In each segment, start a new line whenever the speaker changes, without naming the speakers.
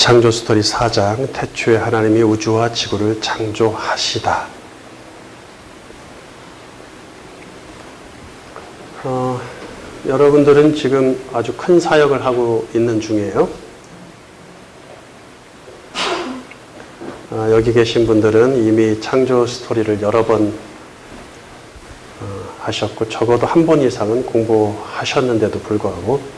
창조 스토리 4장, 태초에 하나님이 우주와 지구를 창조하시다. 여러분들은 지금 아주 큰 사역을 하고 있는 중이에요. 여기 계신 분들은 이미 창조 스토리를 여러 번 하셨고 적어도 한 번 이상은 공부하셨는데도 불구하고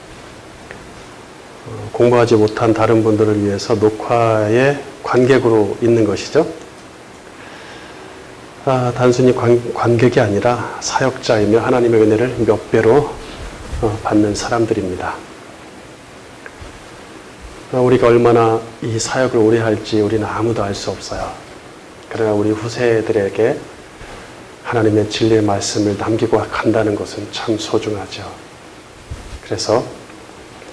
공부하지 못한 다른 분들을 위해서 녹화의 관객으로 있는 것이죠. 단순히 관객이 아니라 사역자이며 하나님의 은혜를 몇 배로 받는 사람들입니다. 우리가 얼마나 이 사역을 오래 할지 우리는 아무도 알 수 없어요. 그러나 우리 후세들에게 하나님의 진리의 말씀을 남기고 간다는 것은 참 소중하죠. 그래서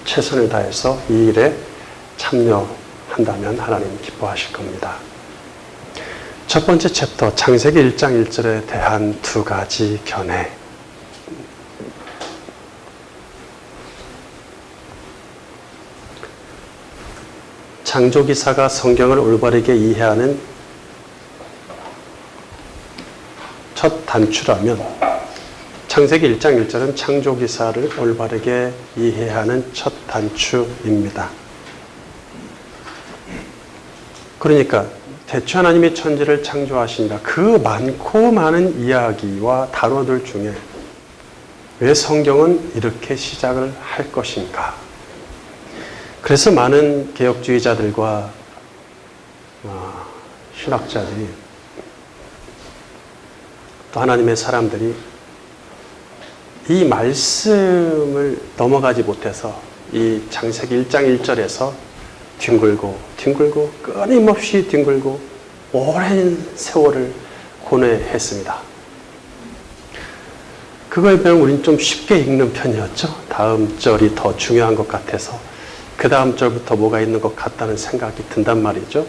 최선을 다해서 이 일에 참여한다면 하나님 기뻐하실 겁니다. 첫 번째 챕터, 창세기 1장 1절에 대한 두 가지 견해. 창조기사가 성경을 올바르게 이해하는 첫 단추라면 창세기 1장 1절은 창조기사를 올바르게 이해하는 첫 단추입니다. 그러니까 대초 하나님이 천지를 창조하신다. 그 많고 많은 이야기와 단어들 중에 왜 성경은 이렇게 시작을 할 것인가? 그래서 많은 개혁주의자들과 신학자들이 또 하나님의 사람들이 이 말씀을 넘어가지 못해서 이 창세기 1장 1절에서 뒹굴고 끊임없이 뒹굴고 오랜 세월을 고뇌했습니다. 그거에 비하면 우리는 좀 쉽게 읽는 편이었죠. 다음 절이 더 중요한 것 같아서 그 다음 절부터 뭐가 있는 것 같다는 생각이 든단 말이죠.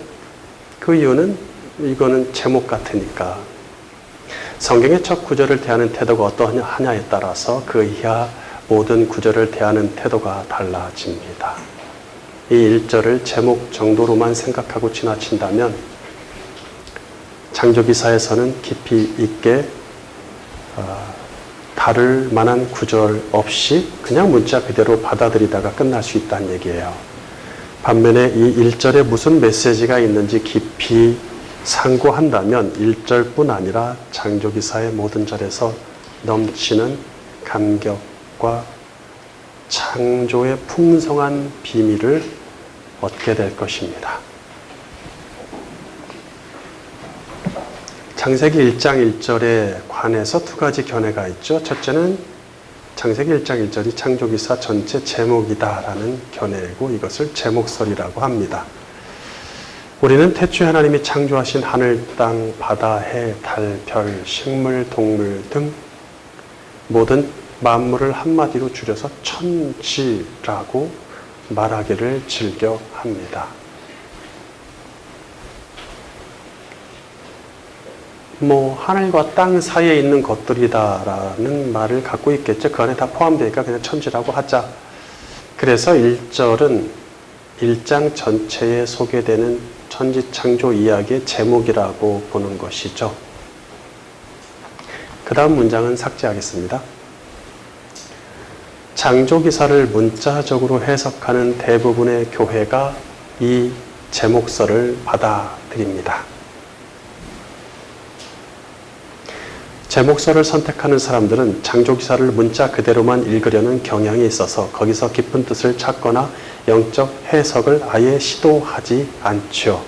그 이유는 이거는 제목 같으니까 성경의 첫 구절을 대하는 태도가 어떠하냐에 따라서 그 이하 모든 구절을 대하는 태도가 달라집니다. 이 1절을 제목 정도로만 생각하고 지나친다면 창조기사에서는 깊이 있게 다를 만한 구절 없이 그냥 문자 그대로 받아들이다가 끝날 수 있다는 얘기예요. 반면에 이 1절에 무슨 메시지가 있는지 깊이 상고한다면 1절뿐 아니라 창조기사의 모든 절에서 넘치는 감격과 창조의 풍성한 비밀을 얻게 될 것입니다. 창세기 1장 1절에 관해서 두 가지 견해가 있죠. 첫째는 창세기 1장 1절이 창조기사 전체 제목이다라는 견해이고 이것을 제목설이라고 합니다. 우리는 태초에 하나님이 창조하신 하늘, 땅, 바다, 해, 달, 별, 식물, 동물 등 모든 만물을 한마디로 줄여서 천지라고 말하기를 즐겨 합니다. 하늘과 땅 사이에 있는 것들이다라는 말을 갖고 있겠죠. 그 안에 다 포함되니까 그냥 천지라고 하자. 그래서 1절은 1장 전체에 소개되는 천지 창조 이야기의 제목이라고 보는 것이죠. 그 다음 문장은 삭제하겠습니다. 창조기사를 문자적으로 해석하는 대부분의 교회가 이 제목설을 받아들입니다. 제목설을 선택하는 사람들은 창조기사를 문자 그대로만 읽으려는 경향이 있어서 거기서 깊은 뜻을 찾거나 영적 해석을 아예 시도하지 않죠.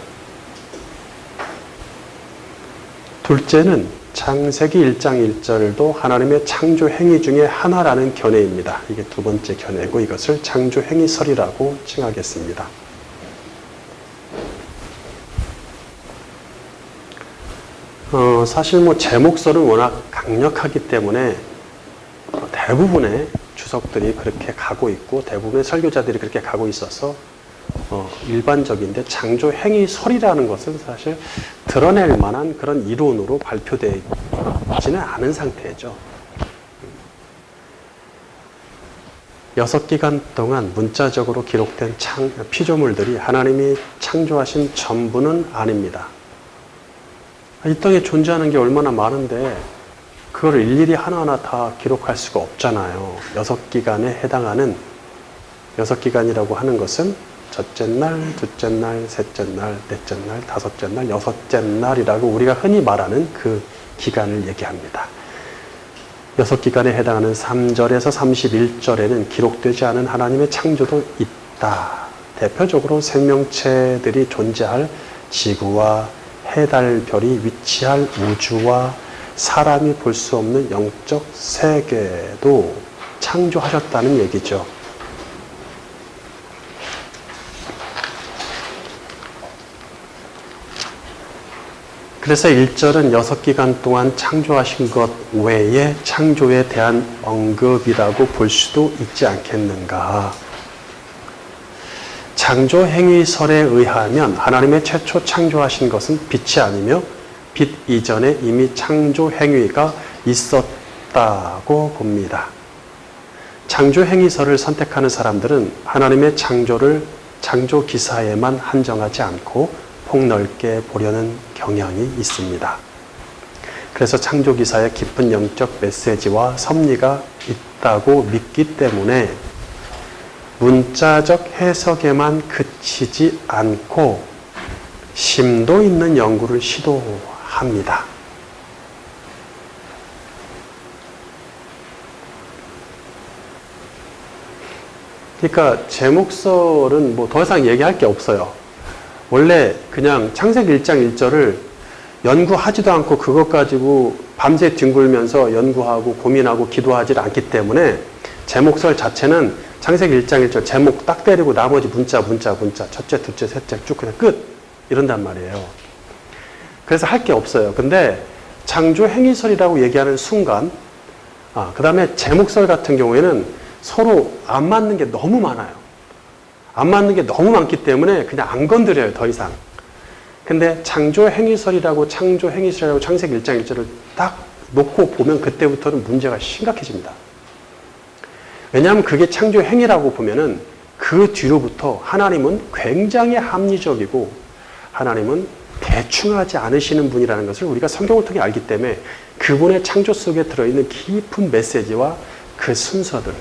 둘째는 창세기 1장 1절도 하나님의 창조 행위 중에 하나라는 견해입니다. 이게 두 번째 견해고 이것을 창조 행위설이라고 칭하겠습니다. 사실 제목설은 워낙 강력하기 때문에 대부분의 주석들이 그렇게 가고 있고 대부분의 설교자들이 그렇게 가고 있어서 일반적인데 창조 행위설이라는 것은 사실 드러낼 만한 그런 이론으로 발표되어 있지는 않은 상태죠. 6기간 동안 문자적으로 기록된 피조물들이 하나님이 창조하신 전부는 아닙니다. 이 땅에 존재하는 게 얼마나 많은데 그걸 일일이 하나하나 다 기록할 수가 없잖아요. 6기간에 해당하는 6기간이라고 하는 것은 첫째 날, 둘째 날, 셋째 날, 넷째 날, 다섯째 날, 여섯째 날이라고 우리가 흔히 말하는 그 기간을 얘기합니다. 6기간에 해당하는 3절에서 31절에는 기록되지 않은 하나님의 창조도 있다. 대표적으로 생명체들이 존재할 지구와 해, 달, 별이 위치할 우주와 사람이 볼 수 없는 영적 세계도 창조하셨다는 얘기죠. 그래서 1절은 6기간 동안 창조하신 것 외에 창조에 대한 언급이라고 볼 수도 있지 않겠는가. 창조행위설에 의하면 하나님의 최초 창조하신 것은 빛이 아니며 빛 이전에 이미 창조행위가 있었다고 봅니다. 창조행위설을 선택하는 사람들은 하나님의 창조를 창조기사에만 한정하지 않고 폭넓게 보려는 경향이 있습니다. 그래서 창조기사에 깊은 영적 메시지와 섭리가 있다고 믿기 때문에 문자적 해석에만 그치지 않고 심도 있는 연구를 시도합니다. 그러니까 제목설은 뭐 더 이상 얘기할 게 없어요. 원래 그냥 창세기 1장 1절을 연구하지도 않고 그것 가지고 밤새 뒹굴면서 연구하고 고민하고 기도하지 않기 때문에 제목설 자체는 창세기 1장 1절 제목 딱 때리고 나머지 문자 첫째, 둘째, 셋째 쭉 그냥 끝 이런단 말이에요. 그래서 할 게 없어요. 근데 창조행위설이라고 얘기하는 순간 그 다음에 제목설 같은 경우에는 서로 안 맞는 게 너무 많아요. 안 맞는 게 너무 많기 때문에 그냥 안 건드려요, 더 이상. 근데 창조행위설이라고 창세기 1장 1절을 딱 놓고 보면 그때부터는 문제가 심각해집니다. 왜냐하면 그게 창조행위라고 보면은 그 뒤로부터 하나님은 굉장히 합리적이고 하나님은 대충 하지 않으시는 분이라는 것을 우리가 성경을 통해 알기 때문에 그분의 창조 속에 들어있는 깊은 메시지와 그 순서들을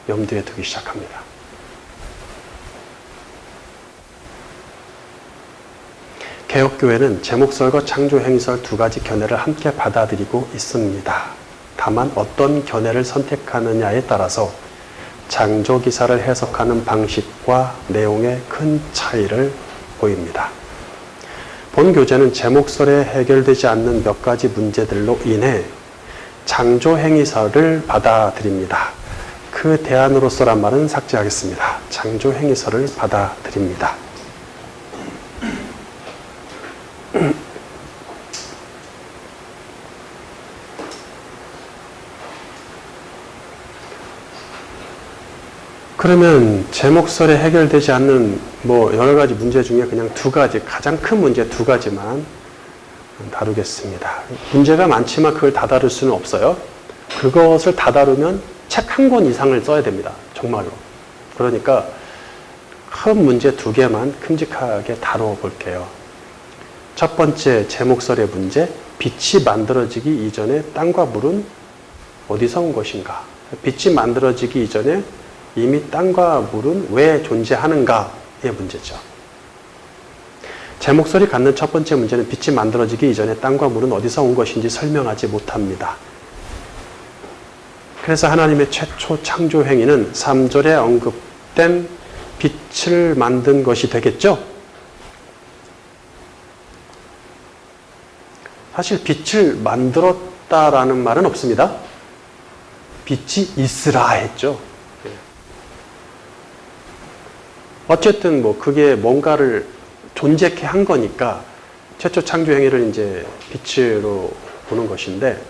염두에 두기 시작합니다. 개혁교회는 제목설과 창조행위설 두 가지 견해를 함께 받아들이고 있습니다. 다만 어떤 견해를 선택하느냐에 따라서 창조기사를 해석하는 방식과 내용에 큰 차이를 보입니다. 본 교재는 제목설에 해결되지 않는 몇 가지 문제들로 인해 창조행위설을 받아들입니다. 그 대안으로서란 말은 삭제하겠습니다. 창조행위설을 받아들입니다. 그러면 제목설에 해결되지 않는 여러 가지 문제 중에 그냥 두 가지, 가장 큰 문제 두 가지만 다루겠습니다. 문제가 많지만 그걸 다 다룰 수는 없어요. 그것을 다 다루면 책 한 권 이상을 써야 됩니다. 정말로. 그러니까 큰 문제 두 개만 큼직하게 다뤄볼게요. 첫 번째 제목설의 문제, 빛이 만들어지기 이전에 땅과 물은 어디서 온 것인가? 빛이 만들어지기 이전에 이미 땅과 물은 왜 존재하는가의 문제죠. 제목설이 갖는 첫 번째 문제는 빛이 만들어지기 이전에 땅과 물은 어디서 온 것인지 설명하지 못합니다. 그래서 하나님의 최초 창조 행위는 3절에 언급된 빛을 만든 것이 되겠죠? 사실 빛을 만들었다라는 말은 없습니다. 빛이 있으라 했죠. 어쨌든 그게 뭔가를 존재케 한 거니까 최초 창조 행위를 이제 빛으로 보는 것인데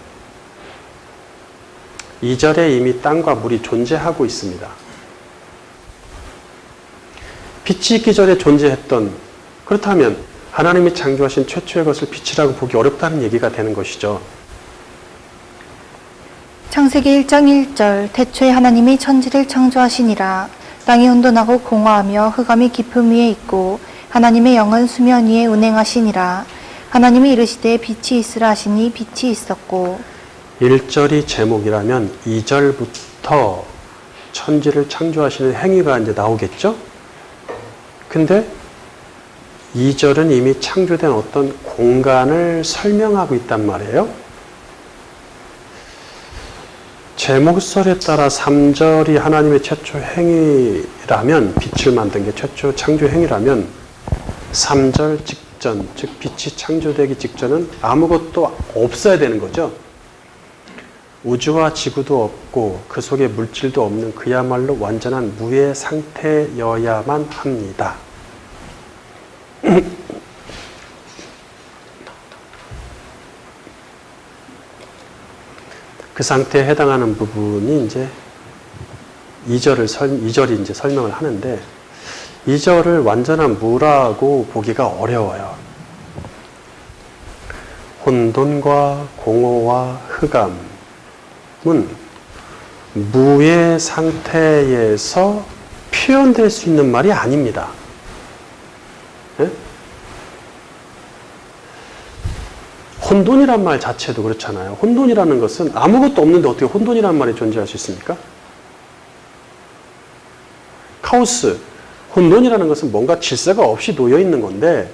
2절에 이미 땅과 물이 존재하고 있습니다. 빛이 있기 전에 존재했던, 그렇다면 하나님이 창조하신 최초의 것을 빛이라고 보기 어렵다는 얘기가 되는 것이죠.
창세기 1장 1절 태초에 하나님이 천지를 창조하시니라. 땅이 혼돈하고 공허하며 흑암이 깊음 위에 있고 하나님의 영은 수면 위에 운행하시니라. 하나님이 이르시되 빛이 있으라 하시니 빛이 있었고.
1절이 제목이라면 2절부터 천지를 창조하시는 행위가 이제 나오겠죠? 근데 2절은 이미 창조된 어떤 공간을 설명하고 있단 말이에요. 제목설에 따라 3절이 하나님의 최초 행위라면, 빛을 만든 게 최초 창조 행위라면 3절 직전, 즉 빛이 창조되기 직전은 아무것도 없어야 되는 거죠. 우주와 지구도 없고 그 속에 물질도 없는 그야말로 완전한 무의 상태여야만 합니다. 그 상태에 해당하는 부분이 이제 2절이 이제 설명을 하는데, 2절을 완전한 무라고 보기가 어려워요. 혼돈과 공허와 흑암은 무의 상태에서 표현될 수 있는 말이 아닙니다. 네? 혼돈이란 말 자체도 그렇잖아요. 혼돈이라는 것은 아무것도 없는데 어떻게 혼돈이라는 말이 존재할 수 있습니까? 카오스, 혼돈이라는 것은 뭔가 질서가 없이 놓여 있는 건데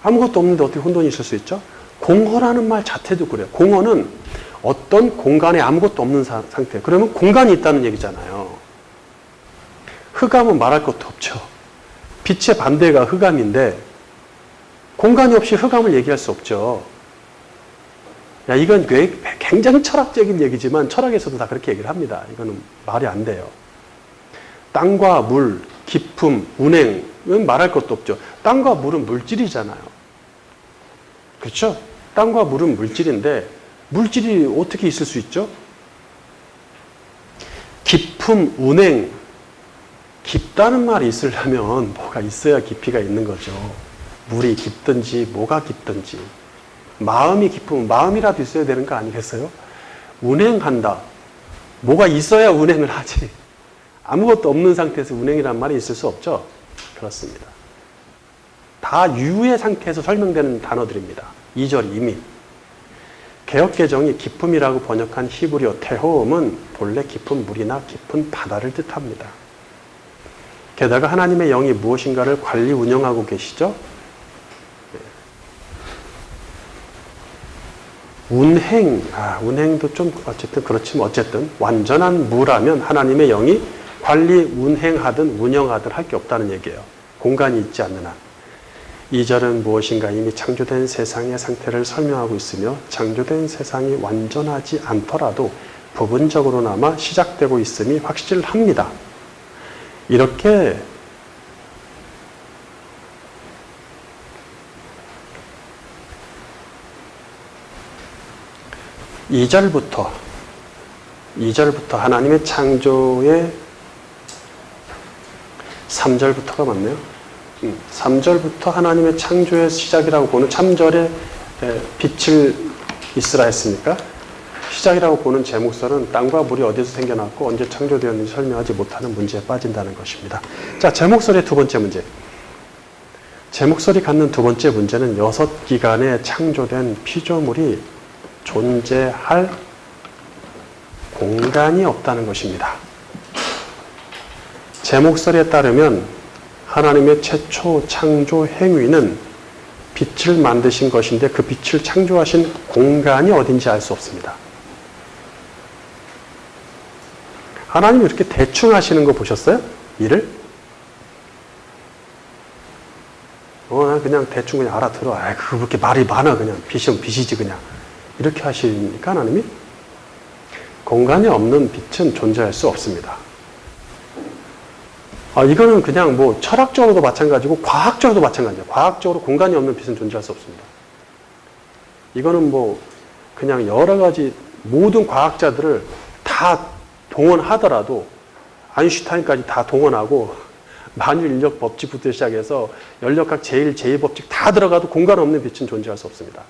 아무것도 없는데 어떻게 혼돈이 있을 수 있죠? 공허라는 말 자체도 그래요. 공허는 어떤 공간에 아무것도 없는 상태. 그러면 공간이 있다는 얘기잖아요. 흑암은 말할 것도 없죠. 빛의 반대가 흑암인데 공간이 없이 흑암을 얘기할 수 없죠. 야, 이건 굉장히 철학적인 얘기지만 철학에서도 다 그렇게 얘기를 합니다. 이거는 말이 안 돼요. 땅과 물, 깊음, 운행은 말할 것도 없죠. 땅과 물은 물질이잖아요. 그렇죠? 땅과 물은 물질인데 물질이 어떻게 있을 수 있죠? 깊음, 운행, 깊다는 말이 있으려면 뭐가 있어야 깊이가 있는 거죠. 물이 깊든지 뭐가 깊든지. 마음이 깊으면 마음이라도 있어야 되는 거 아니겠어요? 운행한다. 뭐가 있어야 운행을 하지. 아무것도 없는 상태에서 운행이란 말이 있을 수 없죠. 그렇습니다. 다 유의 상태에서 설명되는 단어들입니다. 2절 이미. 개역개정이 깊음이라고 번역한 히브리어 테호음은 본래 깊은 물이나 깊은 바다를 뜻합니다. 게다가 하나님의 영이 무엇인가를 관리 운영하고 계시죠? 운행도 좀 어쨌든 그렇지만 어쨌든 완전한 무라면 하나님의 영이 관리 운행하든 운영하든 할 게 없다는 얘기예요. 공간이 있지 않는 한. 2절은 무엇인가 이미 창조된 세상의 상태를 설명하고 있으며 창조된 세상이 완전하지 않더라도 부분적으로나마 시작되고 있음이 확실합니다. 이렇게 이 2절부터 하나님의 창조의 3절부터가 맞네요. 3절부터 하나님의 창조의 시작이라고 보는 3절에 빛을 있으라 했으니까 시작이라고 보는 제목설은 땅과 물이 어디서 생겨났고 언제 창조되었는지 설명하지 못하는 문제에 빠진다는 것입니다. 자, 제목설의 두 번째 문제. 제목설이 갖는 두 번째 문제는 6기간에 창조된 피조물이 존재할 공간이 없다는 것입니다. 제목설에 따르면 하나님의 최초 창조 행위는 빛을 만드신 것인데 그 빛을 창조하신 공간이 어딘지 알 수 없습니다. 하나님이 이렇게 대충 하시는 거 보셨어요? 일을? 난 그냥 대충 그냥 알아들어. 그거 그렇게 말이 많아. 그냥 빛이면 빛이지 그냥. 이렇게 하시니까 하나님이 공간이 없는 빛은 존재할 수 없습니다. 이거는 그냥 뭐 철학적으로도 마찬가지고 과학적으로도 마찬가지예요. 과학적으로 공간이 없는 빛은 존재할 수 없습니다. 이거는 뭐 그냥 여러 가지 모든 과학자들을 다 동원하더라도 아인슈타인까지 다 동원하고 만유인력 법칙부터 시작해서 연력학 제1법칙 다 들어가도 공간 없는 빛은 존재할 수 없습니다.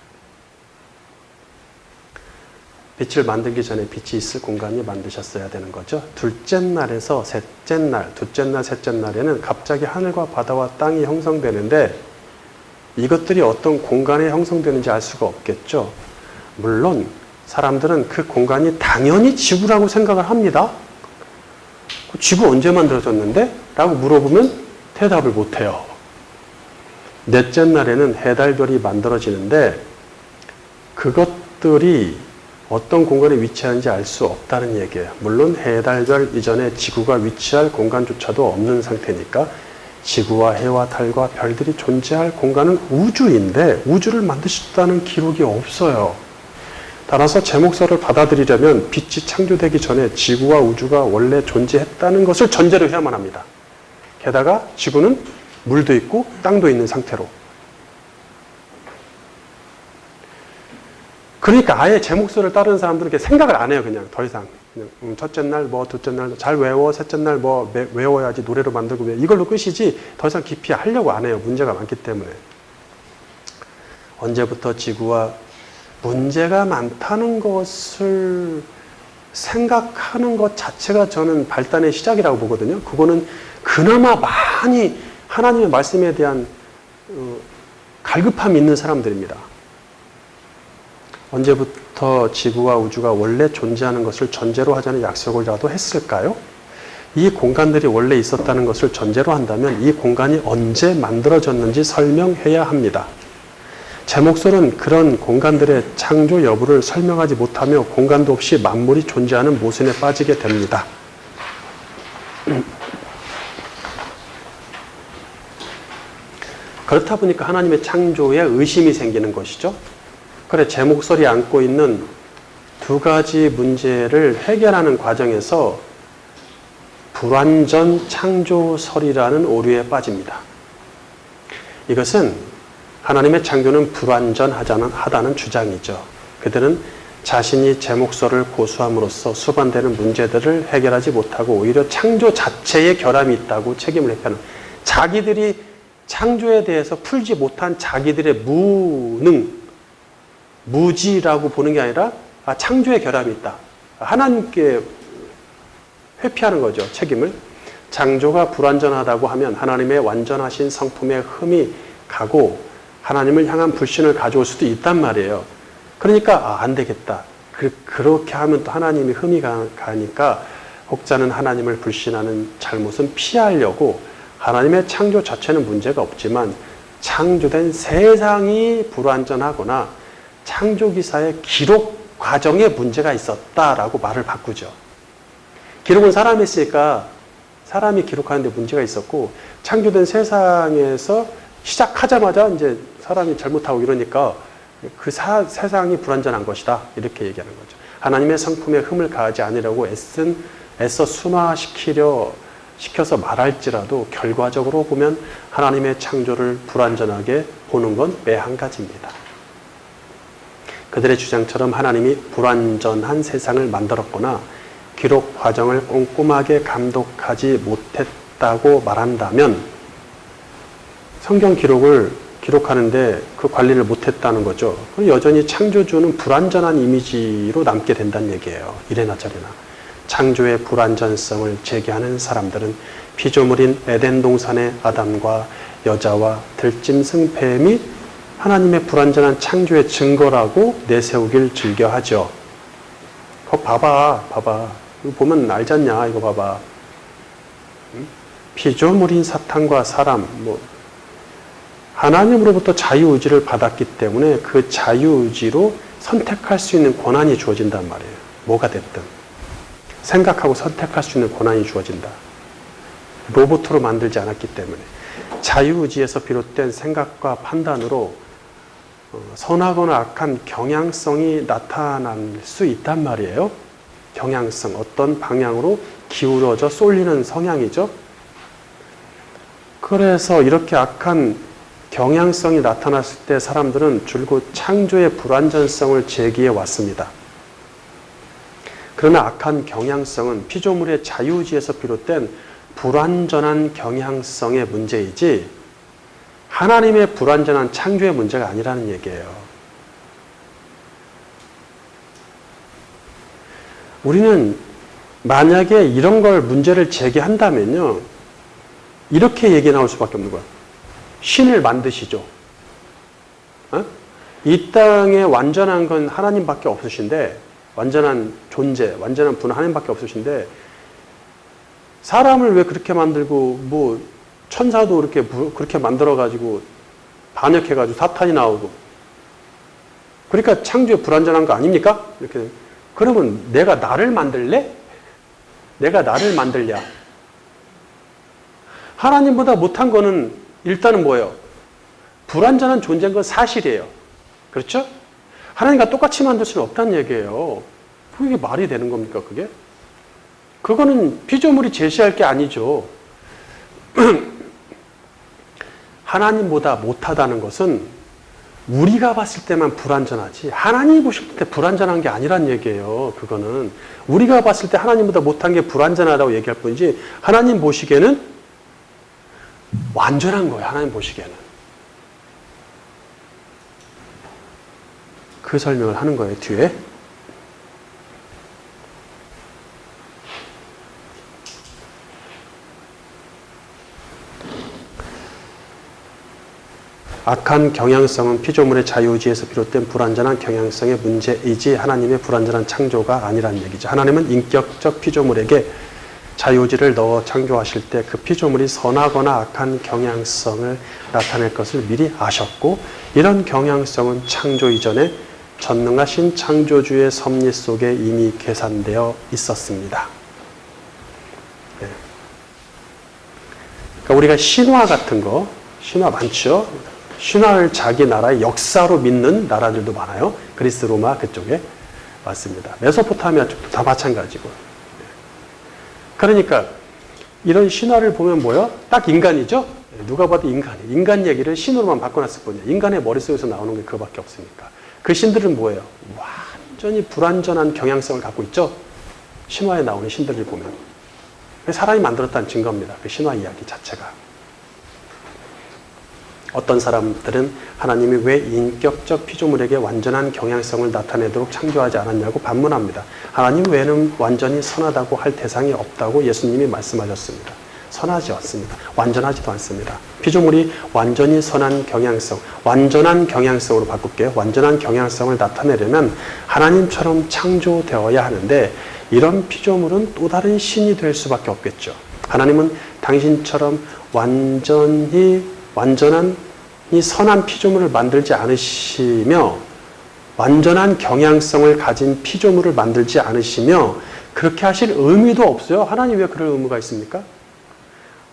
빛을 만들기 전에 빛이 있을 공간이 만드셨어야 되는 거죠. 둘째 날에서 셋째 날, 둘째 날, 셋째 날에는 갑자기 하늘과 바다와 땅이 형성되는데 이것들이 어떤 공간에 형성되는지 알 수가 없겠죠. 물론 사람들은 그 공간이 당연히 지구라고 생각을 합니다. 지구 언제 만들어졌는데? 라고 물어보면 대답을 못해요. 넷째 날에는 해달별이 만들어지는데 그것들이 어떤 공간에 위치하는지 알 수 없다는 얘기예요. 물론 해달별 이전에 지구가 위치할 공간조차도 없는 상태니까 지구와 해와 달과 별들이 존재할 공간은 우주인데 우주를 만드셨다는 기록이 없어요. 따라서 제목서를 받아들이려면 빛이 창조되기 전에 지구와 우주가 원래 존재했다는 것을 전제로 해야만 합니다. 게다가 지구는 물도 있고 땅도 있는 상태로. 그러니까 아예 제목서를 따르는 사람들은 이렇게 생각을 안 해요. 그냥 더 이상. 그냥 첫째 날 뭐, 둘째 날 잘 외워, 셋째 날 뭐 외워야지 노래로 만들고 이걸로 끝이지 더 이상 깊이 하려고 안 해요. 문제가 많기 때문에. 언제부터 지구와 문제가 많다는 것을 생각하는 것 자체가 저는 발단의 시작이라고 보거든요. 그거는 그나마 많이 하나님의 말씀에 대한 갈급함이 있는 사람들입니다. 언제부터 지구와 우주가 원래 존재하는 것을 전제로 하자는 약속을라도 했을까요? 이 공간들이 원래 있었다는 것을 전제로 한다면 이 공간이 언제 만들어졌는지 설명해야 합니다. 제목서는 그런 공간들의 창조 여부를 설명하지 못하며 공간도 없이 만물이 존재하는 모순에 빠지게 됩니다. 그렇다 보니까 하나님의 창조에 의심이 생기는 것이죠. 그래, 제목설이 안고 있는 두 가지 문제를 해결하는 과정에서 불완전 창조설이라는 오류에 빠집니다. 이것은 하나님의 창조는 불완전하다는 주장이죠. 그들은 자신이 제목설을 고수함으로써 수반되는 문제들을 해결하지 못하고 오히려 창조 자체에 결함이 있다고 책임을 회피하는, 자기들이 창조에 대해서 풀지 못한 자기들의 무지라고 보는 게 아니라 창조에 결함이 있다. 하나님께 회피하는 거죠. 책임을. 창조가 불완전하다고 하면 하나님의 완전하신 성품에 흠이 가고 하나님을 향한 불신을 가져올 수도 있단 말이에요. 그러니까 안 되겠다. 그렇게 하면 또 하나님이 흠이 가니까 혹자는 하나님을 불신하는 잘못은 피하려고 하나님의 창조 자체는 문제가 없지만 창조된 세상이 불완전하거나 창조기사의 기록 과정에 문제가 있었다라고 말을 바꾸죠. 기록은 사람이 했으니까 사람이 기록하는데 문제가 있었고 창조된 세상에서 시작하자마자 이제 사람이 잘못하고 이러니까 그 세상이 불완전한 것이다. 이렇게 얘기하는 거죠. 하나님의 성품에 흠을 가하지 않으려고 애써 순화시켜서 말할지라도 결과적으로 보면 하나님의 창조를 불완전하게 보는 건 매한가지입니다. 그들의 주장처럼 하나님이 불완전한 세상을 만들었거나 기록 과정을 꼼꼼하게 감독하지 못했다고 말한다면 성경 기록을 기록하는데 그 관리를 못했다는 거죠. 그럼 여전히 창조주는 불완전한 이미지로 남게 된다는 얘기예요. 이래나 저래나. 창조의 불완전성을 제기하는 사람들은 피조물인 에덴 동산의 아담과 여자와 들짐승 뱀이 하나님의 불완전한 창조의 증거라고 내세우길 즐겨하죠. 그거 봐봐. 이거 보면 알잖냐. 이거 봐봐. 피조물인 사탄과 사람, 하나님으로부터 자유의지를 받았기 때문에 그 자유의지로 선택할 수 있는 권한이 주어진단 말이에요. 뭐가 됐든. 생각하고 선택할 수 있는 권한이 주어진다. 로봇으로 만들지 않았기 때문에. 자유의지에서 비롯된 생각과 판단으로 선하거나 악한 경향성이 나타날 수 있단 말이에요. 경향성, 어떤 방향으로 기울어져 쏠리는 성향이죠. 그래서 이렇게 악한 경향성이 나타났을 때 사람들은 줄곧 창조의 불완전성을 제기해 왔습니다. 그러나 악한 경향성은 피조물의 자유의지에서 비롯된 불완전한 경향성의 문제이지 하나님의 불완전한 창조의 문제가 아니라는 얘기예요. 우리는 만약에 이런 걸 문제를 제기한다면요, 이렇게 얘기 나올 수밖에 없는 거야. 신을 만드시죠. 어? 이 땅에 완전한 건 하나님밖에 없으신데, 완전한 존재, 완전한 분은 하나님밖에 없으신데, 사람을 왜 그렇게 만들고, 뭐 천사도 그렇게 만들어가지고 반역해가지고 사탄이 나오고, 그러니까 창조에 불완전한 거 아닙니까? 이렇게. 그러면 내가 나를 만들래? 내가 나를 만들랴? 하나님보다 못한 거는 일단은 뭐예요? 불완전한 존재인 건 사실이에요. 그렇죠? 하나님과 똑같이 만들 수는 없다는 얘기예요. 그게 말이 되는 겁니까, 그게? 그거는 피조물이 제시할 게 아니죠. 하나님보다 못하다는 것은 우리가 봤을 때만 불완전하지 하나님이 보실 때 불완전한 게 아니란 얘기예요. 그거는 우리가 봤을 때 하나님보다 못한 게 불완전하다고 얘기할 뿐이지 하나님 보시기에는 완전한 거예요. 하나님 보시기에는. 그 설명을 하는 거예요. 뒤에. 악한 경향성은 피조물의 자유의지에서 비롯된 불완전한 경향성의 문제이지 하나님의 불완전한 창조가 아니라는 얘기죠. 하나님은 인격적 피조물에게 자유의지를 넣어 창조하실 때 그 피조물이 선하거나 악한 경향성을 나타낼 것을 미리 아셨고, 이런 경향성은 창조 이전에 전능하신 창조주의 섭리 속에 이미 계산되어 있었습니다. 네. 그러니까 우리가 신화 같은 거, 신화 많죠? 신화를 자기 나라의 역사로 믿는 나라들도 많아요. 그리스, 로마 그쪽에 맞습니다. 메소포타미아 쪽도 다 마찬가지고. 그러니까 이런 신화를 보면 뭐요? 딱 인간이죠? 누가 봐도 인간이에요. 인간 얘기를 신으로만 바꿔놨을 뿐이에요. 인간의 머릿속에서 나오는 게 그거밖에 없으니까. 그 신들은 뭐예요? 완전히 불완전한 경향성을 갖고 있죠? 신화에 나오는 신들을 보면. 사람이 만들었다는 증거입니다. 그 신화 이야기 자체가. 어떤 사람들은 하나님이 왜 인격적 피조물에게 완전한 경향성을 나타내도록 창조하지 않았냐고 반문합니다. 하나님 외에는 완전히 선하다고 할 대상이 없다고 예수님이 말씀하셨습니다. 선하지 않습니다. 완전하지도 않습니다. 피조물이 완전히 선한 경향성, 완전한 경향성으로 바꿀게요. 완전한 경향성을 나타내려면 하나님처럼 창조되어야 하는데 이런 피조물은 또 다른 신이 될 수밖에 없겠죠. 하나님은 당신처럼 완전한 이 선한 피조물을 만들지 않으시며 완전한 경향성을 가진 피조물을 만들지 않으시며 그렇게 하실 의미도 없어요. 하나님 왜 그럴 의무가 있습니까?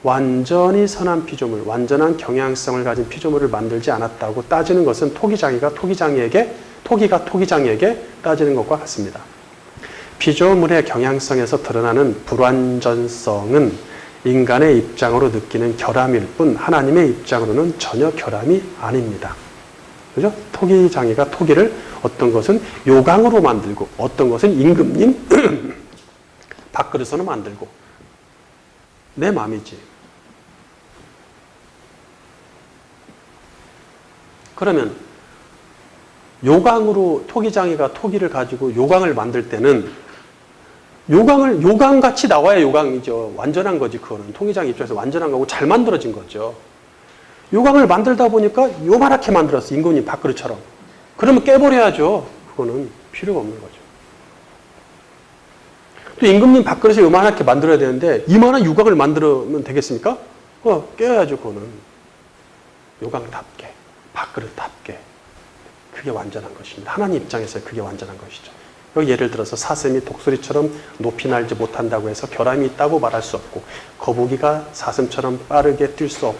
완전히 선한 피조물, 완전한 경향성을 가진 피조물을 만들지 않았다고 따지는 것은 토기가 토기장에게 따지는 것과 같습니다. 피조물의 경향성에서 드러나는 불완전성은 인간의 입장으로 느끼는 결함일 뿐 하나님의 입장으로는 전혀 결함이 아닙니다. 그죠? 토기장이가 토기를 어떤 것은 요강으로 만들고 어떤 것은 임금님 밥그릇으로 만들고 내 마음이지. 그러면 요강으로 토기장이가 토기를 가지고 요강을 만들 때는 요강같이 나와야 요강이죠. 완전한 거지, 그거는. 통기장 입장에서 완전한 거고 잘 만들어진 거죠. 요강을 만들다 보니까 요만하게 만들었어. 임금님 밥그릇처럼. 그러면 깨버려야죠. 그거는 필요가 없는 거죠. 또 임금님 밥그릇을 요만하게 만들어야 되는데 이만한 요강을 만들면 되겠습니까? 깨야죠, 그거는. 요강답게, 밥그릇답게. 그게 완전한 것입니다. 하나님 입장에서 그게 완전한 것이죠. 예를 들어서 사슴이 독수리처럼 높이 날지 못한다고 해서 결함이 있다고 말할 수 없고 거북이가 사슴처럼 빠르게 뛸 수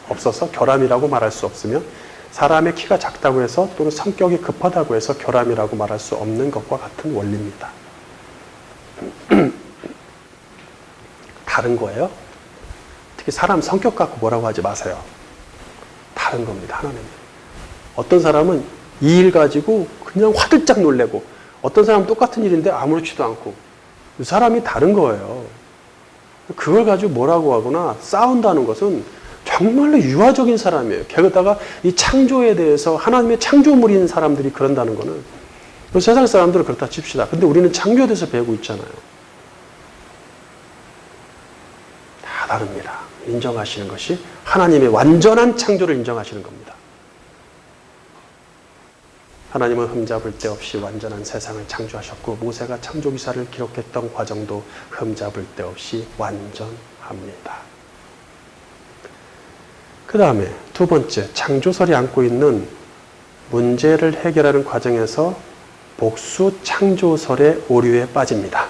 없어서 결함이라고 말할 수 없으며 사람의 키가 작다고 해서 또는 성격이 급하다고 해서 결함이라고 말할 수 없는 것과 같은 원리입니다. 다른 거예요. 특히 사람 성격 갖고 뭐라고 하지 마세요. 다른 겁니다. 하나님. 어떤 사람은 이 일 가지고 그냥 화들짝 놀래고 어떤 사람은 똑같은 일인데 아무렇지도 않고 이 사람이 다른 거예요. 그걸 가지고 뭐라고 하거나 싸운다는 것은 정말로 유아적인 사람이에요. 게다가 이 창조에 대해서 하나님의 창조물인 사람들이 그런다는 것은 세상 사람들은 그렇다 칩시다. 근데 우리는 창조에 대해서 배우고 있잖아요. 다 다릅니다. 인정하시는 것이 하나님의 완전한 창조를 인정하시는 겁니다. 하나님은 흠잡을 데 없이 완전한 세상을 창조하셨고 모세가 창조기사를 기록했던 과정도 흠잡을 데 없이 완전합니다. 그 다음에 두 번째, 창조설이 안고 있는 문제를 해결하는 과정에서 복수 창조설의 오류에 빠집니다.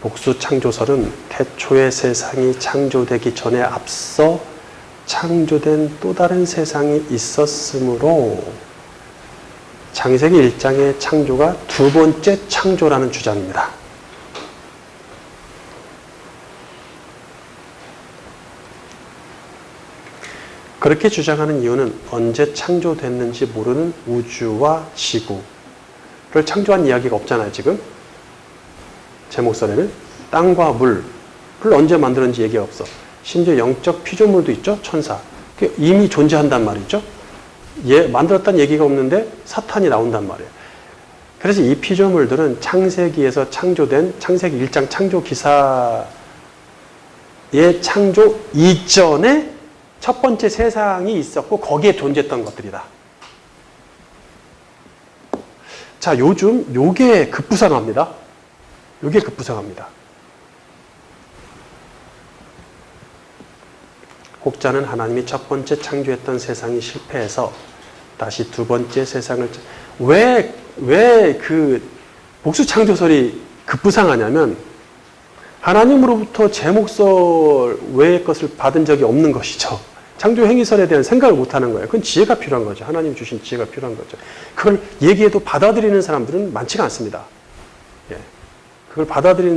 복수 창조설은 태초의 세상이 창조되기 전에 앞서 창조된 또 다른 세상이 있었으므로 창세기 1장의 창조가 두 번째 창조라는 주장입니다. 그렇게 주장하는 이유는 언제 창조됐는지 모르는 우주와 지구를 창조한 이야기가 없잖아요, 지금. 제목설에는 땅과 물을 언제 만들었는지 얘기가 없어. 심지어 영적 피조물도 있죠, 천사. 이미 존재한단 말이죠. 만들었다는 얘기가 없는데 사탄이 나온단 말이에요. 그래서 이 피조물들은 창세기에서 창조된 창세기 1장 창조 기사의 창조 이전에 첫 번째 세상이 있었고 거기에 존재했던 것들이다. 자, 요즘 요게 급부상합니다. 요게 급부상합니다. 혹자는 하나님이 첫 번째 창조했던 세상이 실패해서 다시 두 번째 세상을 왜 그 복수 창조설이 급부상하냐면 하나님으로부터 제목설 외의 것을 받은 적이 없는 것이죠. 창조 행위설에 대한 생각을 못하는 거예요. 그건 지혜가 필요한 거죠. 하나님 주신 지혜가 필요한 거죠. 그걸 얘기해도 받아들이는 사람들은 많지가 않습니다. 예. 그걸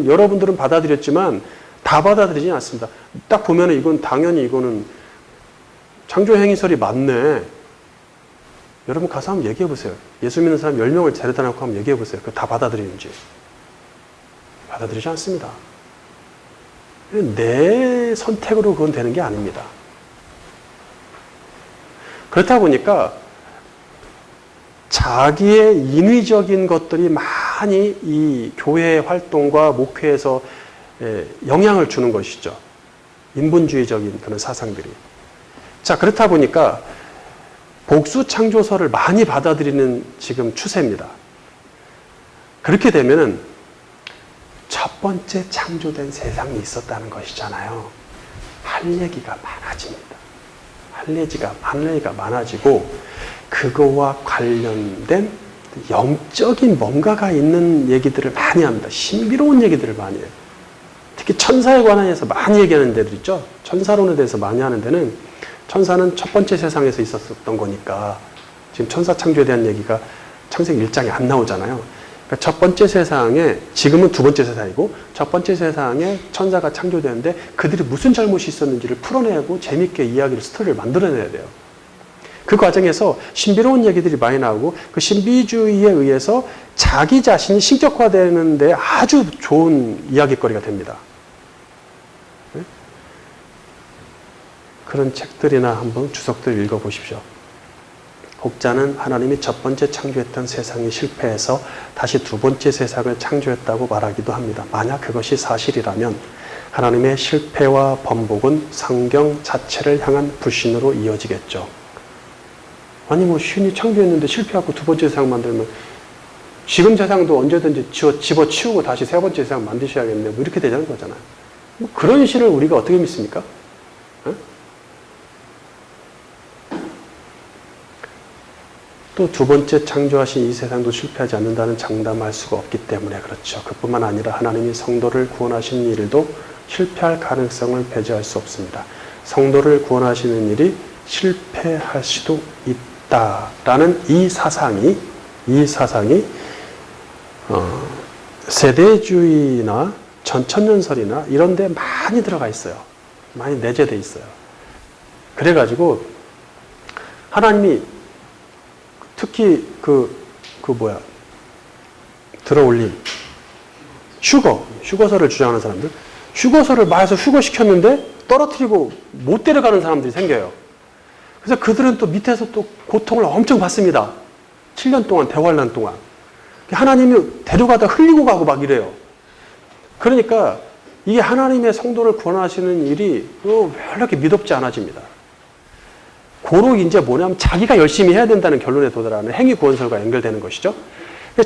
여러분들은 받아들였지만 다 받아들이진 않습니다. 딱 보면은 이건 당연히 이거는 창조 행위설이 맞네. 여러분 가서 한번 얘기해 보세요. 예수 믿는 사람 10명을 데려다 놓고 한번 얘기해 보세요. 그거 다 받아들이는지. 받아들이지 않습니다. 내 선택으로 그건 되는 게 아닙니다. 그렇다 보니까 자기의 인위적인 것들이 많이 이 교회 활동과 목회에서 영향을 주는 것이죠. 인본주의적인 그런 사상들이. 자, 그렇다 보니까 복수 창조설을 많이 받아들이는 지금 추세입니다. 그렇게 되면은 첫 번째 창조된 세상이 있었다는 것이잖아요. 할 얘기가 많아집니다. 할 얘기가 많아지고 그거와 관련된 영적인 뭔가가 있는 얘기들을 많이 합니다. 신비로운 얘기들을 많이 해요. 특히 천사에 관해서 많이 얘기하는 데들 있죠. 천사론에 대해서 많이 하는 데는 천사는 첫 번째 세상에서 있었던 거니까 지금 천사 창조에 대한 얘기가 창세기 1장에 안 나오잖아요. 그러니까 첫 번째 세상에, 지금은 두 번째 세상이고 첫 번째 세상에 천사가 창조되는데 그들이 무슨 잘못이 있었는지를 풀어내고 재밌게 이야기를, 스토리를 만들어내야 돼요. 그 과정에서 신비로운 얘기들이 많이 나오고 그 신비주의에 의해서 자기 자신이 신격화되는 데 아주 좋은 이야기거리가 됩니다. 네? 그런 책들이나 한번 주석들 읽어보십시오. 혹자는 하나님이 첫 번째 창조했던 세상이 실패해서 다시 두 번째 세상을 창조했다고 말하기도 합니다. 만약 그것이 사실이라면 하나님의 실패와 번복은 성경 자체를 향한 불신으로 이어지겠죠. 아니 뭐 신이 창조했는데 실패하고 두 번째 세상 만들면 지금 세상도 언제든지 집어치우고 다시 세 번째 세상 만드셔야겠네. 뭐 이렇게 되자는 거잖아요. 뭐 그런 신을 우리가 어떻게 믿습니까? 어? 또 두 번째 창조하신 이 세상도 실패하지 않는다는 장담할 수가 없기 때문에 그렇죠. 그뿐만 아니라 하나님이 성도를 구원하시는 일도 실패할 가능성을 배제할 수 없습니다. 성도를 구원하시는 일이 실패할 수도 있다라는 이 사상이 세대주의나 전천년설이나 이런 데 많이 들어가 있어요. 많이 내재되어 있어요. 그래가지고 하나님이 특히 들어올린 휴거설을 주장하는 사람들, 휴거설을 마에서 휴거시켰는데 떨어뜨리고 못 데려가는 사람들이 생겨요. 그래서 그들은 또 밑에서 또 고통을 엄청 받습니다. 7년 동안, 대환란 동안. 하나님이 데려가다 흘리고 가고 막 이래요. 그러니까 이게 하나님의 성도를 구원하시는 일이 별로 이렇게 미덥지 않아집니다. 고로 이제 뭐냐면 자기가 열심히 해야 된다는 결론에 도달하는 행위 구원설과 연결되는 것이죠.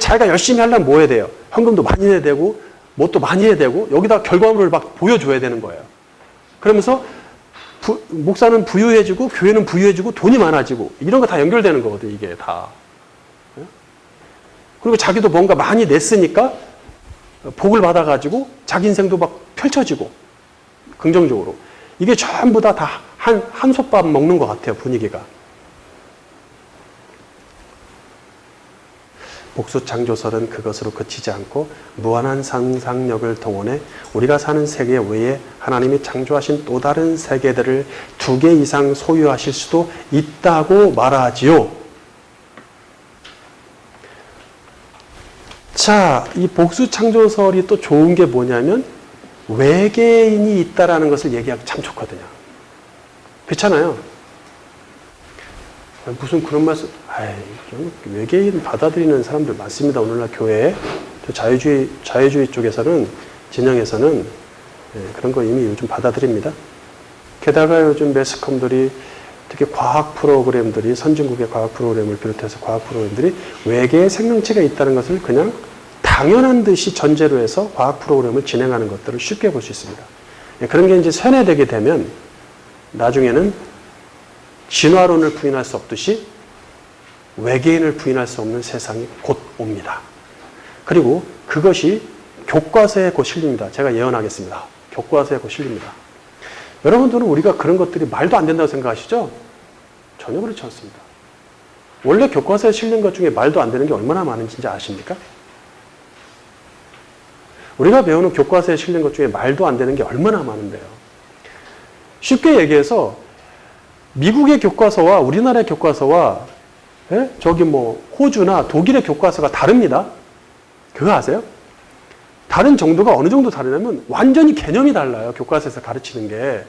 자기가 열심히 하려면 뭐 해야 돼요? 헌금도 많이 해야 되고, 뭣도 많이 해야 되고, 여기다 결과물을 막 보여줘야 되는 거예요. 그러면서 목사는 부유해지고, 교회는 부유해지고, 돈이 많아지고, 이런 거 다 연결되는 거거든, 이게 다. 그리고 자기도 뭔가 많이 냈으니까 복을 받아가지고 자기 인생도 막 펼쳐지고, 긍정적으로. 이게 전부 다 한 솥밥 먹는 것 같아요, 분위기가. 복수창조설은 그것으로 그치지 않고 무한한 상상력을 동원해 우리가 사는 세계 외에 하나님이 창조하신 또 다른 세계들을 2개 이상 소유하실 수도 있다고 말하지요. 자, 이 복수창조설이 또 좋은 게 뭐냐면 외계인이 있다라는 것을 얘기하기 참 좋거든요. 그렇잖아요. 무슨 그런 말씀, 외계인 받아들이는 사람들 많습니다. 오늘날 교회에. 자유주의 쪽에서는, 진영에서는 그런 거 이미 요즘 받아들입니다. 게다가 요즘 매스컴들이 특히 과학 프로그램들이, 선진국의 과학 프로그램을 비롯해서 과학 프로그램들이 외계의 생명체가 있다는 것을 그냥 당연한 듯이 전제로 해서 과학 프로그램을 진행하는 것들을 쉽게 볼 수 있습니다. 그런 게 이제 세뇌되게 되면 나중에는 진화론을 부인할 수 없듯이 외계인을 부인할 수 없는 세상이 곧 옵니다. 그리고 그것이 교과서에 곧 실립니다. 제가 예언하겠습니다. 교과서에 곧 실립니다. 여러분들은 우리가 그런 것들이 말도 안 된다고 생각하시죠? 전혀 그렇지 않습니다. 원래 교과서에 실린 것 중에 말도 안 되는 게 얼마나 많은지 아십니까? 우리가 배우는 교과서에 실린 것 중에 말도 안 되는 게 얼마나 많은데요. 쉽게 얘기해서 미국의 교과서와 우리나라의 교과서와 저기 뭐 호주나 독일의 교과서가 다릅니다. 그거 아세요? 다른 정도가 어느 정도 다르냐면 완전히 개념이 달라요. 교과서에서 가르치는 게.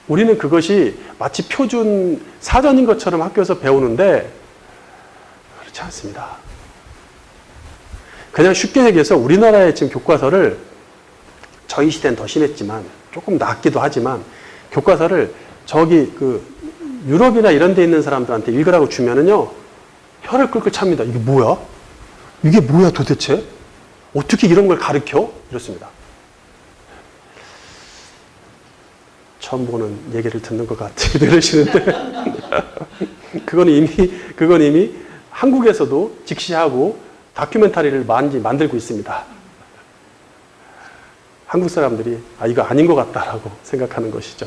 우리는 그것이 마치 표준 사전인 것처럼 학교에서 배우는데 그렇지 않습니다. 그냥 쉽게 얘기해서 우리나라의 지금 교과서를 저희 시대는 더 심했지만 조금 낫기도 하지만 교과서를 저기 그 유럽이나 이런 데 있는 사람들한테 읽으라고 주면은요 혀를 끌끌 찹니다. 이게 뭐야? 이게 뭐야 도대체? 어떻게 이런 걸 가르쳐? 이렇습니다. 처음 보는 얘기를 듣는 것 같이 들으시는데 그건 이미 한국에서도 직시하고 다큐멘터리를 많이 만들고 있습니다. 한국 사람들이 이거 아닌 것 같다라고 생각하는 것이죠.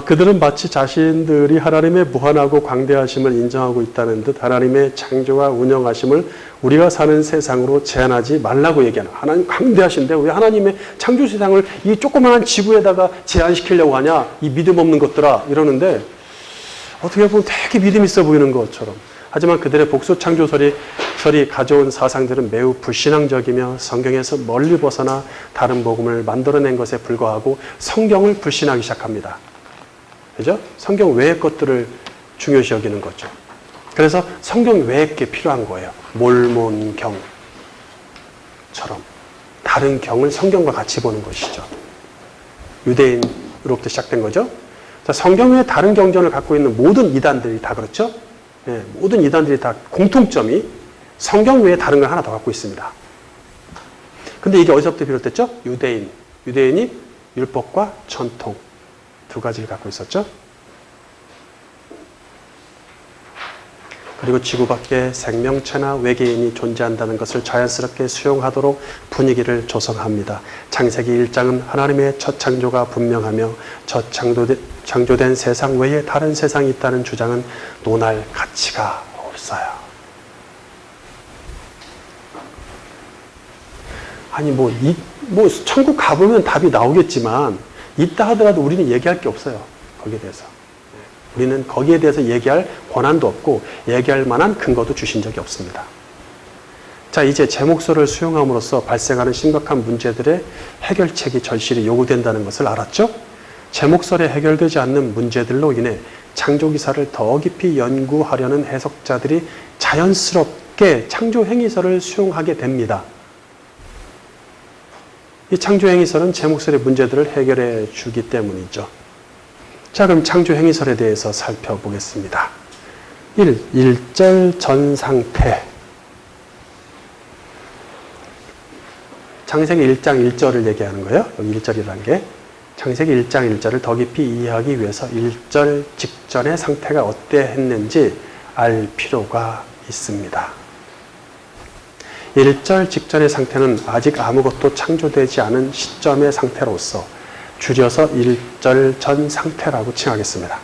그들은 마치 자신들이 하나님의 무한하고 광대하심을 인정하고 있다는 듯 하나님의 창조와 운영하심을 우리가 사는 세상으로 제한하지 말라고 얘기하는, 하나님 광대하신데 왜 하나님의 창조 세상을 이 조그마한 지구에다가 제한시키려고 하냐, 이 믿음 없는 것들아, 이러는데 어떻게 보면 되게 믿음 있어 보이는 것처럼. 하지만 그들의 복수 창조설이 가져온 사상들은 매우 불신앙적이며 성경에서 멀리 벗어나 다른 복음을 만들어낸 것에 불과하고 성경을 불신하기 시작합니다. 그죠? 성경 외의 것들을 중요시 여기는 거죠. 그래서 성경 외의 게 필요한 거예요. 몰몬경처럼 다른 경을 성경과 같이 보는 것이죠. 유대인으로부터 시작된 거죠. 성경 외에 다른 경전을 갖고 있는 모든 이단들이 다 그렇죠. 네, 모든 이단들이 다 공통점이 성경 외에 다른 걸 하나 더 갖고 있습니다. 근데 이게 어디서부터 비롯됐죠? 유대인이 율법과 전통 두 가지를 갖고 있었죠. 그리고 지구 밖에 생명체나 외계인이 존재한다는 것을 자연스럽게 수용하도록 분위기를 조성합니다. 창세기 1장은 하나님의 첫 창조가 분명하며 첫 창조된 세상 외에 다른 세상이 있다는 주장은 논할 가치가 없어요. 아니 뭐 천국 가보면 답이 나오겠지만 있다 하더라도 우리는 얘기할 게 없어요. 거기에 대해서. 우리는 거기에 대해서 얘기할 권한도 없고 얘기할 만한 근거도 주신 적이 없습니다. 자, 이제 제목서를 수용함으로써 발생하는 심각한 문제들의 해결책이 절실히 요구된다는 것을 알았죠? 제목설에 해결되지 않는 문제들로 인해 창조기사를 더 깊이 연구하려는 해석자들이 자연스럽게 창조행위설을 수용하게 됩니다. 이 창조행위설은 제목설의 문제들을 해결해 주기 때문이죠. 자, 그럼 창조행위설에 대해서 살펴보겠습니다. 1. 1절 전상태. 창세기 1장 1절을 얘기하는 거예요. 여기 1절이라는 게. 창세기 1장 1절을 더 깊이 이해하기 위해서 1절 직전의 상태가 어떠했는지 알 필요가 있습니다. 1절 직전의 상태는 아직 아무것도 창조되지 않은 시점의 상태로서 줄여서 1절 전 상태라고 칭하겠습니다.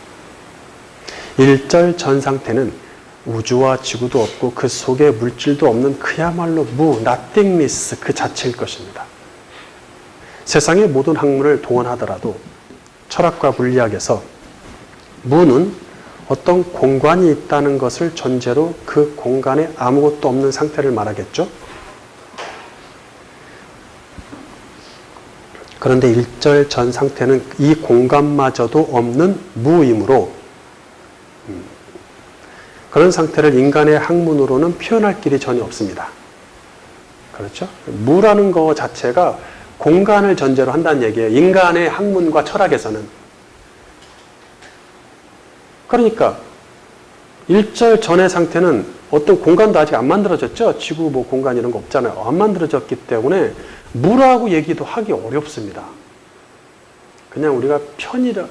1절 전 상태는 우주와 지구도 없고 그 속에 물질도 없는 그야말로 nothingness 그 자체일 것입니다. 세상의 모든 학문을 동원하더라도 철학과 물리학에서 무는 어떤 공간이 있다는 것을 전제로 그 공간에 아무것도 없는 상태를 말하겠죠. 그런데 1절 전 상태는 이 공간마저도 없는 무이므로 그런 상태를 인간의 학문으로는 표현할 길이 전혀 없습니다. 그렇죠? 무라는 것 자체가 공간을 전제로 한다는 얘기예요. 인간의 학문과 철학에서는. 그러니까 1절 전의 상태는 어떤 공간도 아직 안 만들어졌죠. 지구 뭐 공간 이런 거 없잖아요. 안 만들어졌기 때문에 무라고 얘기도 하기 어렵습니다. 그냥 우리가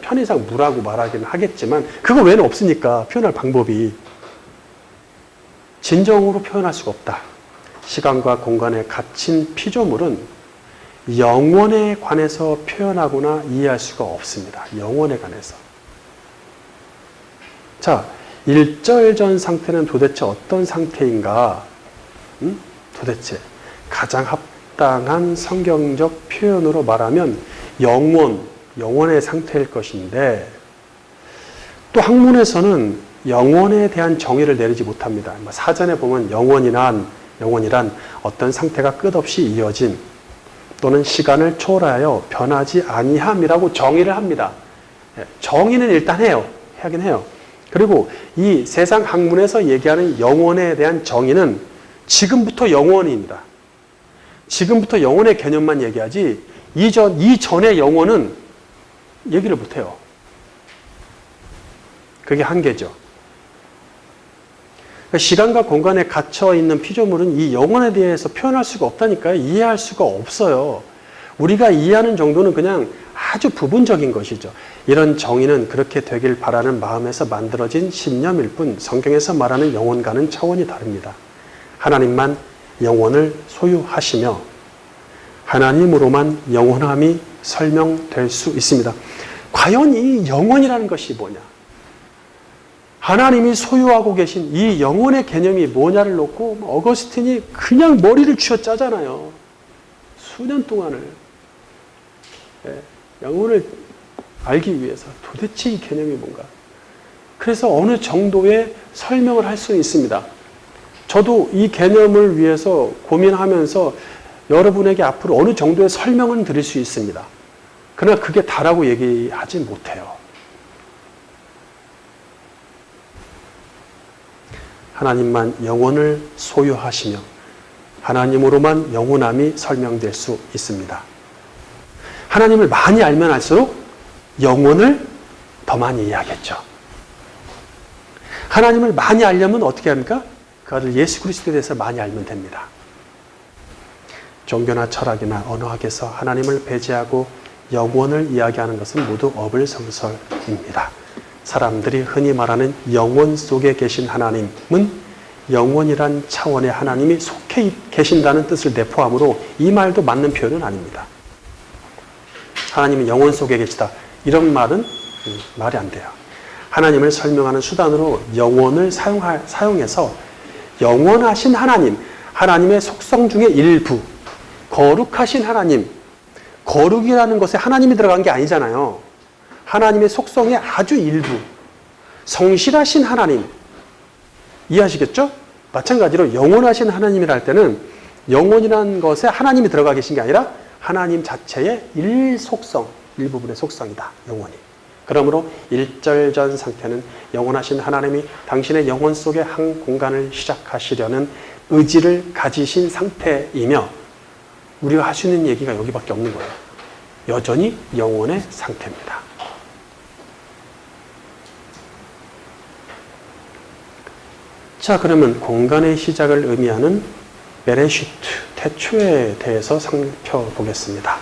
편의상 무라고 말하기는 하겠지만 그거 외에는 없으니까 표현할 방법이. 진정으로 표현할 수가 없다. 시간과 공간에 갇힌 피조물은 영원에 관해서 표현하거나 이해할 수가 없습니다. 영원에 관해서. 자, 1절 전 상태는 도대체 어떤 상태인가? 도대체 가장 합당한 성경적 표현으로 말하면 영원의 상태일 것인데 또 학문에서는 영원에 대한 정의를 내리지 못합니다. 사전에 보면 영원이란 어떤 상태가 끝없이 이어진 또는 시간을 초월하여 변하지 아니함이라고 정의를 합니다. 정의는 일단 하긴 해요. 그리고 이 세상 학문에서 얘기하는 영원에 대한 정의는 지금부터 영원입니다. 지금부터 영원의 개념만 얘기하지 이전의 영원은 얘기를 못해요. 그게 한계죠. 시간과 공간에 갇혀 있는 피조물은 이 영혼에 대해서 표현할 수가 없다니까요. 이해할 수가 없어요. 우리가 이해하는 정도는 그냥 아주 부분적인 것이죠. 이런 정의는 그렇게 되길 바라는 마음에서 만들어진 신념일 뿐 성경에서 말하는 영혼과는 차원이 다릅니다. 하나님만 영혼을 소유하시며 하나님으로만 영원함이 설명될 수 있습니다. 과연 이 영혼이라는 것이 뭐냐? 하나님이 소유하고 계신 이 영혼의 개념이 뭐냐를 놓고 어거스틴이 그냥 머리를 쥐어짜잖아요. 수년 동안을. 영혼을 알기 위해서 도대체 이 개념이 뭔가. 그래서 어느 정도의 설명을 할 수 있습니다. 저도 이 개념을 위해서 고민하면서 여러분에게 앞으로 어느 정도의 설명은 드릴 수 있습니다. 그러나 그게 다라고 얘기하지 못해요. 하나님만 영혼을 소유하시며 하나님으로만 영원함이 설명될 수 있습니다. 하나님을 많이 알면 알수록 영혼을 더 많이 이해하겠죠. 하나님을 많이 알려면 어떻게 합니까? 그 아들 예수 그리스도에 대해서 많이 알면 됩니다. 종교나 철학이나 언어학에서 하나님을 배제하고 영혼을 이야기하는 것은 모두 어불성설입니다. 사람들이 흔히 말하는 영혼 속에 계신 하나님은 영혼이란 차원의 하나님이 속해 계신다는 뜻을 내포하므로 이 말도 맞는 표현은 아닙니다. 하나님이 영혼 속에 계시다. 이런 말은 말이 안 돼요. 하나님을 설명하는 수단으로 영혼을 사용해서 영원하신 하나님, 하나님의 속성 중의 일부, 거룩하신 하나님, 거룩이라는 것에 하나님이 들어간 게 아니잖아요. 하나님의 속성의 아주 일부, 성실하신 하나님, 이해하시겠죠? 마찬가지로 영원하신 하나님이라 할 때는 영혼이라는 것에 하나님이 들어가 계신 게 아니라 하나님 자체의 일속성, 일부분의 속성이다. 영혼이. 그러므로 1절 전 상태는 영원하신 하나님이 당신의 영혼 속의 한 공간을 시작하시려는 의지를 가지신 상태이며 우리가 할 수 있는 얘기가 여기밖에 없는 거예요. 여전히 영혼의 상태입니다. 자, 그러면 공간의 시작을 의미하는 베레시트, 태초에 대해서 살펴보겠습니다.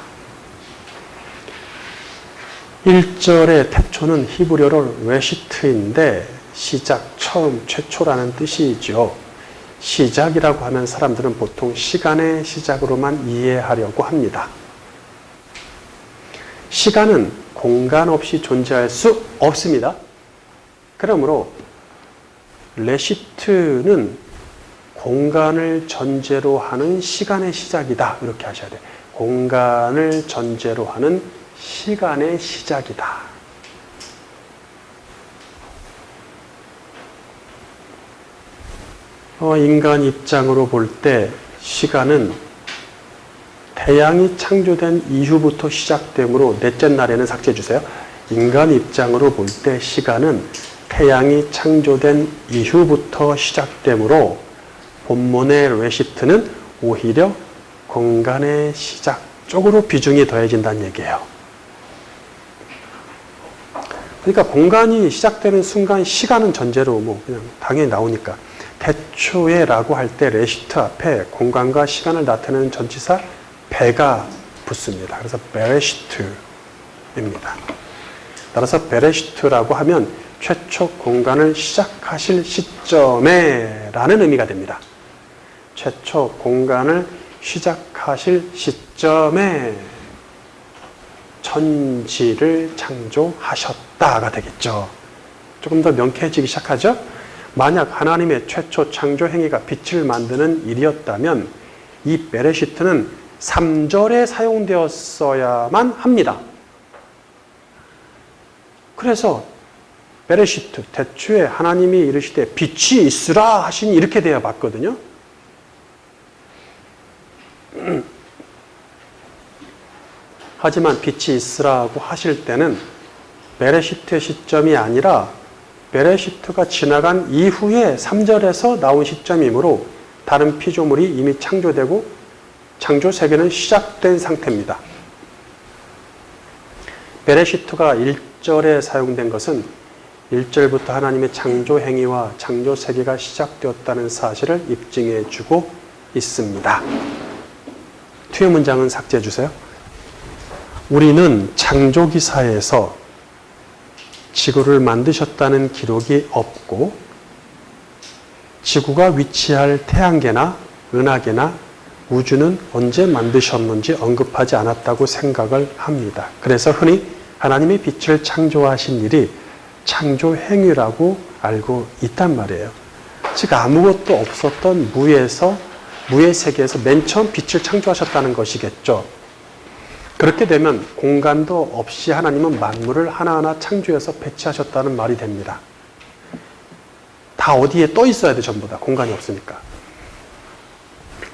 1절의 태초는 히브리어로 레시트인데 시작, 처음, 최초라는 뜻이죠. 시작이라고 하면 사람들은 보통 시간의 시작으로만 이해하려고 합니다. 시간은 공간 없이 존재할 수 없습니다. 그러므로 레시트는 공간을 전제로 하는 시간의 시작이다. 이렇게 하셔야 돼요. 공간을 전제로 하는 시간의 시작이다. 인간 입장으로 볼 때 시간은 태양이 창조된 이후부터 시작되므로 넷째 날에는 삭제해 주세요. 인간 입장으로 볼 때 시간은 태양이 창조된 이후부터 시작되므로 본문의 레시트는 오히려 공간의 시작 쪽으로 비중이 더해진다는 얘기예요. 그러니까 공간이 시작되는 순간 시간은 전제로 그냥 당연히 나오니까 태초에라고 할 때 레시트 앞에 공간과 시간을 나타내는 전치사 배가 붙습니다. 그래서 베레시트입니다. 따라서 베레시트라고 하면 최초 공간을 시작하실 시점에 라는 의미가 됩니다. 최초 공간을 시작하실 시점에 천지를 창조하셨다가 되겠죠. 조금 더 명쾌해지기 시작하죠. 만약 하나님의 최초 창조 행위가 빛을 만드는 일이었다면 이 베레시트는 3절에 사용되었어야만 합니다. 그래서 베레시트, 태초에 하나님이 이르시되 빛이 있으라 하시니 이렇게 되어 봤거든요. 하지만 빛이 있으라고 하실 때는 베레시트의 시점이 아니라 베레시트가 지나간 이후에 3절에서 나온 시점이므로 다른 피조물이 이미 창조되고 창조 세계는 시작된 상태입니다. 베레시트가 1절에 사용된 것은 1절부터 하나님의 창조 행위와 창조 세계가 시작되었다는 사실을 입증해 주고 있습니다. 뒤에 문장은 삭제해 주세요. 우리는 창조기사에서 지구를 만드셨다는 기록이 없고 지구가 위치할 태양계나 은하계나 우주는 언제 만드셨는지 언급하지 않았다고 생각을 합니다. 그래서 흔히 하나님의 빛을 창조하신 일이 창조 행위라고 알고 있단 말이에요. 즉 아무것도 없었던 무의 세계에서 맨 처음 빛을 창조하셨다는 것이겠죠. 그렇게 되면 공간도 없이 하나님은 만물을 하나하나 창조해서 배치하셨다는 말이 됩니다. 다 어디에 떠 있어야 돼, 전부 다. 공간이 없으니까.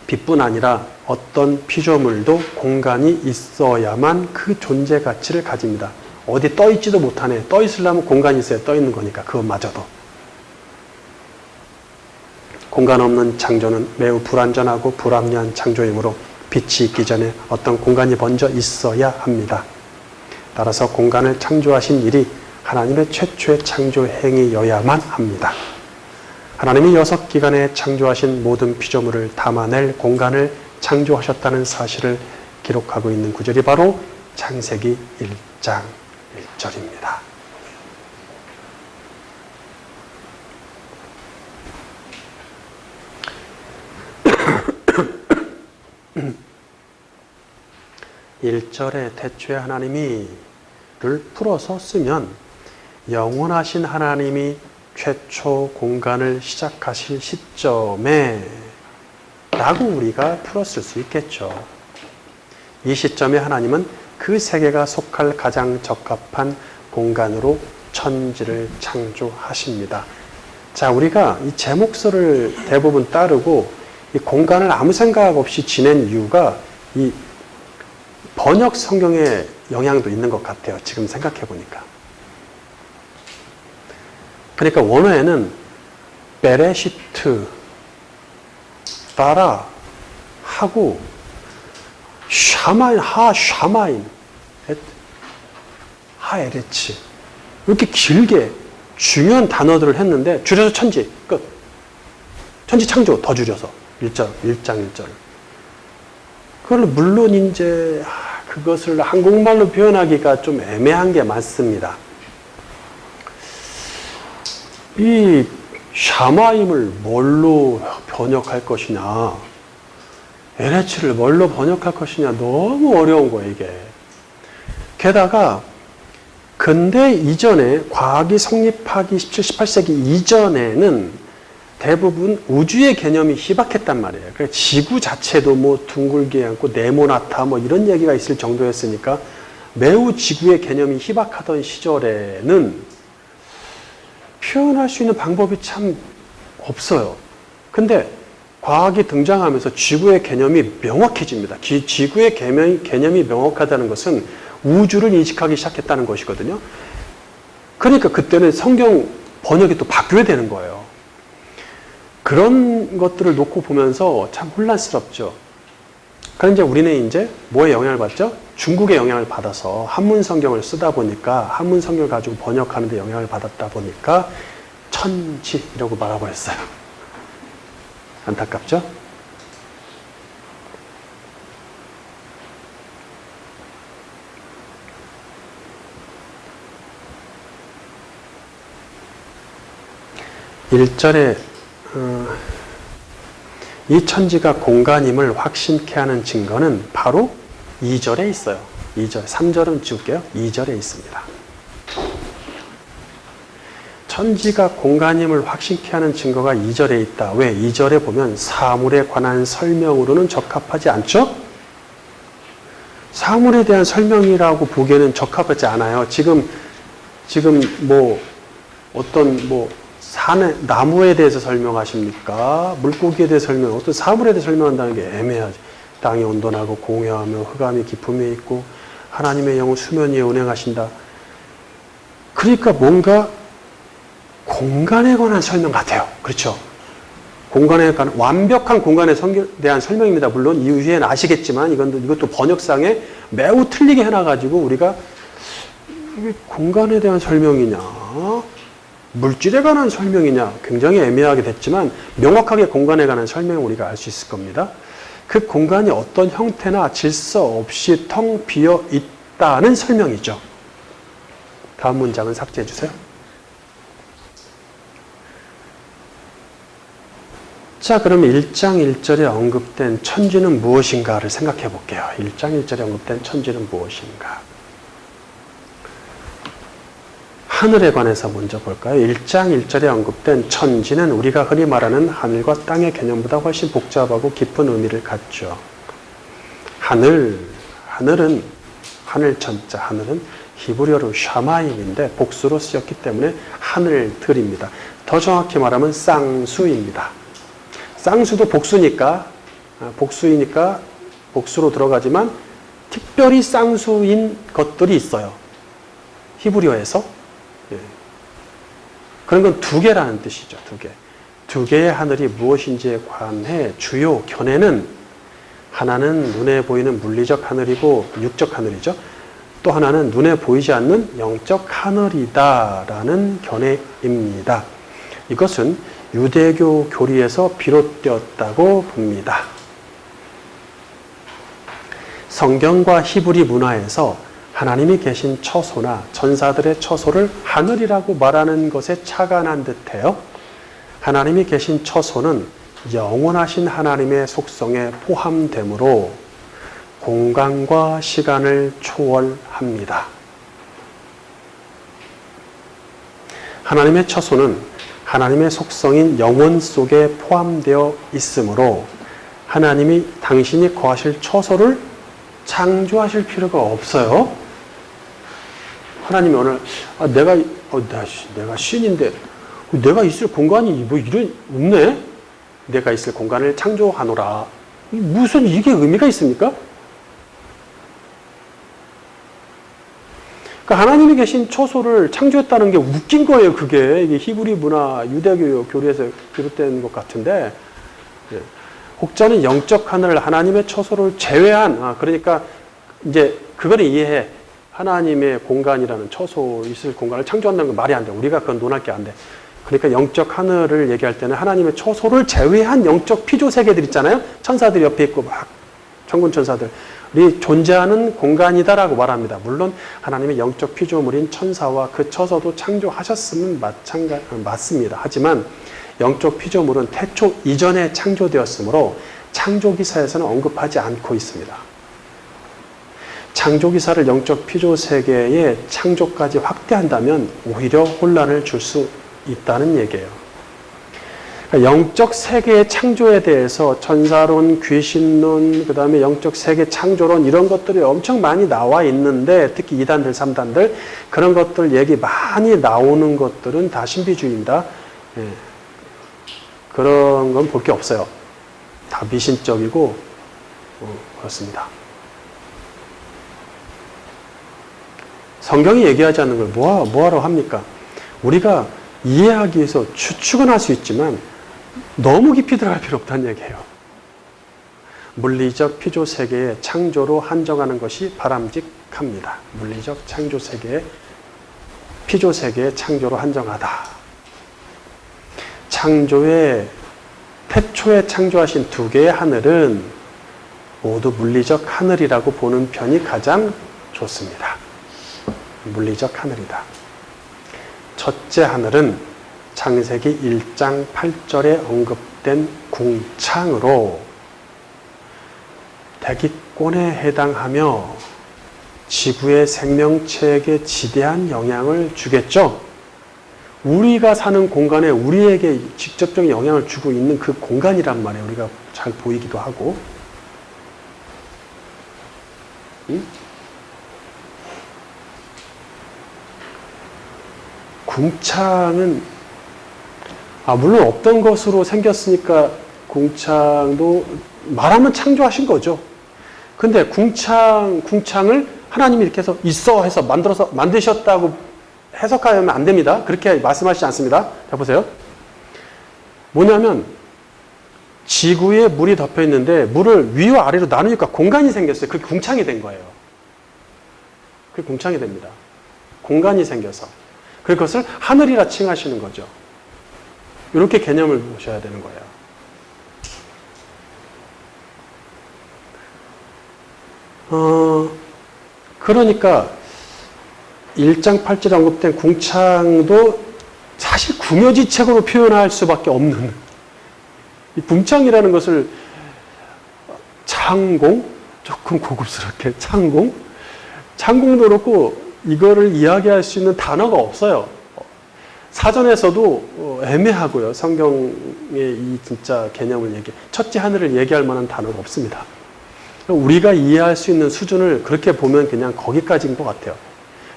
빛뿐 아니라 어떤 피조물도 공간이 있어야만 그 존재 가치를 가집니다. 어디 떠 있지도 못하네. 떠 있으려면 공간이 있어야 떠 있는 거니까, 그것마저도. 공간 없는 창조는 매우 불완전하고 불합리한 창조이므로 빛이 있기 전에 어떤 공간이 먼저 있어야 합니다. 따라서 공간을 창조하신 일이 하나님의 최초의 창조 행위여야만 합니다. 하나님이 6기간에 창조하신 모든 피조물을 담아낼 공간을 창조하셨다는 사실을 기록하고 있는 구절이 바로 창세기 1장 1절입니다. (1절에) 태초에 하나님이를 풀어서 쓰면 영원하신 하나님이 최초 공간을 시작하실 시점에 라고 우리가 풀었을 수 있겠죠. 이 시점에 하나님은 그 세계가 속할 가장 적합한 공간으로 천지를 창조하십니다. 자, 우리가 이 제목서를 대부분 따르고 이 공간을 아무 생각 없이 지낸 이유가 이 번역 성경의 영향도 있는 것 같아요. 지금 생각해 보니까. 그러니까 원어에는 베레시트 따라 하고 샤마인 하에레치 이렇게 길게 중요한 단어들을 했는데 줄여서 천지 끝. 천지 창조 더 줄여서 1장 1절. 그걸 물론 이제 그것을 한국말로 표현하기가 좀 애매한 게 맞습니다. 이 샤마임을 뭘로 번역할 것이냐, 에레치를 뭘로 번역할 것이냐 너무 어려운 거예요, 이게. 게다가 근대 이전에 과학이 성립하기 17, 18세기 이전에는 대부분 우주의 개념이 희박했단 말이에요. 그래서 지구 자체도 뭐 둥글게 않고 네모나타 뭐 이런 얘기가 있을 정도였으니까 매우 지구의 개념이 희박하던 시절에는 표현할 수 있는 방법이 참 없어요. 근데 과학이 등장하면서 지구의 개념이 명확해집니다. 지구의 개념이 명확하다는 것은 우주를 인식하기 시작했다는 것이거든요. 그러니까 그때는 성경 번역이 또 바뀌어야 되는 거예요. 그런 것들을 놓고 보면서 참 혼란스럽죠. 그런데 우리는 이제 뭐에 영향을 받죠? 중국의 영향을 받아서 한문 성경을 쓰다 보니까 한문 성경을 가지고 번역하는 데 영향을 받았다 보니까 천지라고 말아버렸어요. 안타깝죠? 일절에 이 천지가 공간임을 확신케 하는 증거는 바로 2절에 있어요. 2절, 3절은 지울게요. 2절에 있습니다. 천지가 공간임을 확신케 하는 증거가 2절에 있다. 왜? 2절에 보면 사물에 관한 설명으로는 적합하지 않죠? 사물에 대한 설명이라고 보기에는 적합하지 않아요. 지금 뭐 어떤 뭐 산에, 나무에 대해서 설명하십니까? 물고기에 대해서 어떤 사물에 대해서 설명한다는 게 애매하지. 땅이 온돈하고 공허하며 흑암이 깊음에 있고 하나님의 영은 수면 위에 운행하신다. 그러니까 뭔가 공간에 관한 설명 같아요. 그렇죠? 공간에 관한, 완벽한 공간에 대한 설명입니다. 물론 이후에는 아시겠지만 이것도 번역상에 매우 틀리게 해놔가지고 우리가 이게 공간에 대한 설명이냐 물질에 관한 설명이냐 굉장히 애매하게 됐지만 명확하게 공간에 관한 설명을 우리가 알 수 있을 겁니다. 그 공간이 어떤 형태나 질서 없이 텅 비어 있다는 설명이죠. 다음 문장은 삭제해 주세요. 자, 그럼 1장 1절에 언급된 천지는 무엇인가를 생각해 볼게요. 1장 1절에 언급된 천지는 무엇인가? 하늘에 관해서 먼저 볼까요? 1장 1절에 언급된 천지는 우리가 흔히 말하는 하늘과 땅의 개념보다 훨씬 복잡하고 깊은 의미를 갖죠. 하늘은 하늘천자, 하늘은 히브리어로 샤마임인데 복수로 쓰였기 때문에 하늘들입니다. 더 정확히 말하면 쌍수입니다. 쌍수도 복수이니까 복수로 들어가지만 특별히 쌍수인 것들이 있어요. 히브리어에서. 예. 그런 건 두 개라는 뜻이죠. 두 개. 두 개의 하늘이 무엇인지에 관해 주요 견해는 하나는 눈에 보이는 물리적 하늘이고 육적 하늘이죠. 또 하나는 눈에 보이지 않는 영적 하늘이다라는 견해입니다. 이것은 유대교 교리에서 비롯되었다고 봅니다. 성경과 히브리 문화에서 하나님이 계신 처소나 천사들의 처소를 하늘이라고 말하는 것에 착안한 듯해요. 하나님이 계신 처소는 영원하신 하나님의 속성에 포함되므로 공간과 시간을 초월합니다. 하나님의 처소는 하나님의 속성인 영원 속에 포함되어 있으므로 하나님이 당신이 거하실 처소를 창조하실 필요가 없어요. 하나님이 오늘 내가 신인데 내가 있을 공간이 뭐 이런 없네? 내가 있을 공간을 창조하노라. 무슨 이게 의미가 있습니까? 그러니까 하나님이 계신 처소를 창조했다는 게 웃긴 거예요. 그게 이게 히브리 문화, 유대교 교리에서 비롯된 것 같은데, 혹자는 영적 하늘, 하나님의 처소를 제외한, 그러니까 이제 그거는 이해해. 하나님의 공간이라는 처소 있을 공간을 창조한다는 건 말이 안 돼. 우리가 그건 논할 게 안 돼. 그러니까 영적 하늘을 얘기할 때는 하나님의 처소를 제외한 영적 피조 세계들 있잖아요. 천사들 옆에 있고 막 천군 천사들이 존재하는 공간이다라고 말합니다. 물론 하나님의 영적 피조물인 천사와 그 처소도 창조하셨으면 맞습니다. 하지만 영적 피조물은 태초 이전에 창조되었으므로 창조기사에서는 언급하지 않고 있습니다. 창조기사를 영적 피조 세계의 창조까지 확대한다면 오히려 혼란을 줄 수 있다는 얘기예요. 그러니까 영적 세계의 창조에 대해서 천사론, 귀신론, 그 다음에 영적 세계 창조론 이런 것들이 엄청 많이 나와 있는데 특히 2단들, 3단들 그런 것들 얘기 많이 나오는 것들은 다 신비주의입니다. 예. 그런 건 볼 게 없어요. 다 미신적이고 그렇습니다. 성경이 얘기하지 않는 걸 뭐하러 합니까? 우리가 이해하기 위해서 추측은 할 수 있지만 너무 깊이 들어갈 필요 없다는 얘기예요. 물리적 피조 세계의 창조로 한정하는 것이 바람직합니다. 물리적 창조 세계의 피조 세계의 창조로 한정하다. 창조의 태초에 창조하신 두 개의 하늘은 모두 물리적 하늘이라고 보는 편이 가장 좋습니다. 물리적 하늘이다. 첫째 하늘은 창세기 1장 8절에 언급된 궁창으로 대기권에 해당하며 지구의 생명체에게 지대한 영향을 주겠죠. 우리가 사는 공간에 우리에게 직접적인 영향을 주고 있는 그 공간이란 말이에요. 우리가 잘 보이기도 하고. 응? 궁창은 물론 없던 것으로 생겼으니까 궁창도 말하면 창조하신 거죠. 근데 궁창을 하나님이 이렇게 해서 있어 해서 만드셨다고 해석하면 안 됩니다. 그렇게 말씀하시지 않습니다. 자, 보세요. 뭐냐면 지구에 물이 덮여 있는데 물을 위와 아래로 나누니까 공간이 생겼어요. 그게 궁창이 된 거예요. 그게 궁창이 됩니다. 공간이 생겨서. 그것을 하늘이라 칭하시는 거죠. 이렇게 개념을 보셔야 되는 거예요. 그러니까 1장 8절에 언급된 궁창도 사실 궁여지책으로 표현할 수밖에 없는 이 궁창이라는 것을 창공? 조금 고급스럽게 창공도 그렇고 이거를 이야기할 수 있는 단어가 없어요. 사전에서도 애매하고요. 성경의 이 진짜 개념을 첫째 하늘을 얘기할 만한 단어가 없습니다. 우리가 이해할 수 있는 수준을 그렇게 보면 그냥 거기까지인 것 같아요.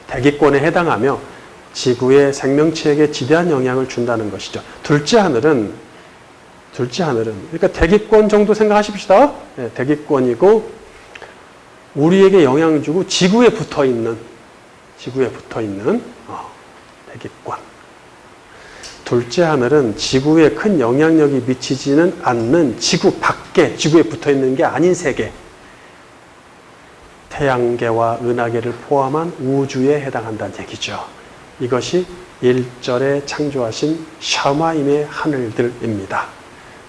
대기권에 해당하며 지구의 생명체에게 지대한 영향을 준다는 것이죠. 둘째 하늘은 그러니까 대기권 정도 생각하십시다. 네, 대기권이고 우리에게 영향을 주고 지구에 붙어 있는 대기권. 둘째 하늘은 지구에 큰 영향력이 미치지는 않는 지구 밖에 지구에 붙어 있는 게 아닌 세계. 태양계와 은하계를 포함한 우주에 해당한다는 얘기죠. 이것이 1절에 창조하신 샤마임의 하늘들입니다.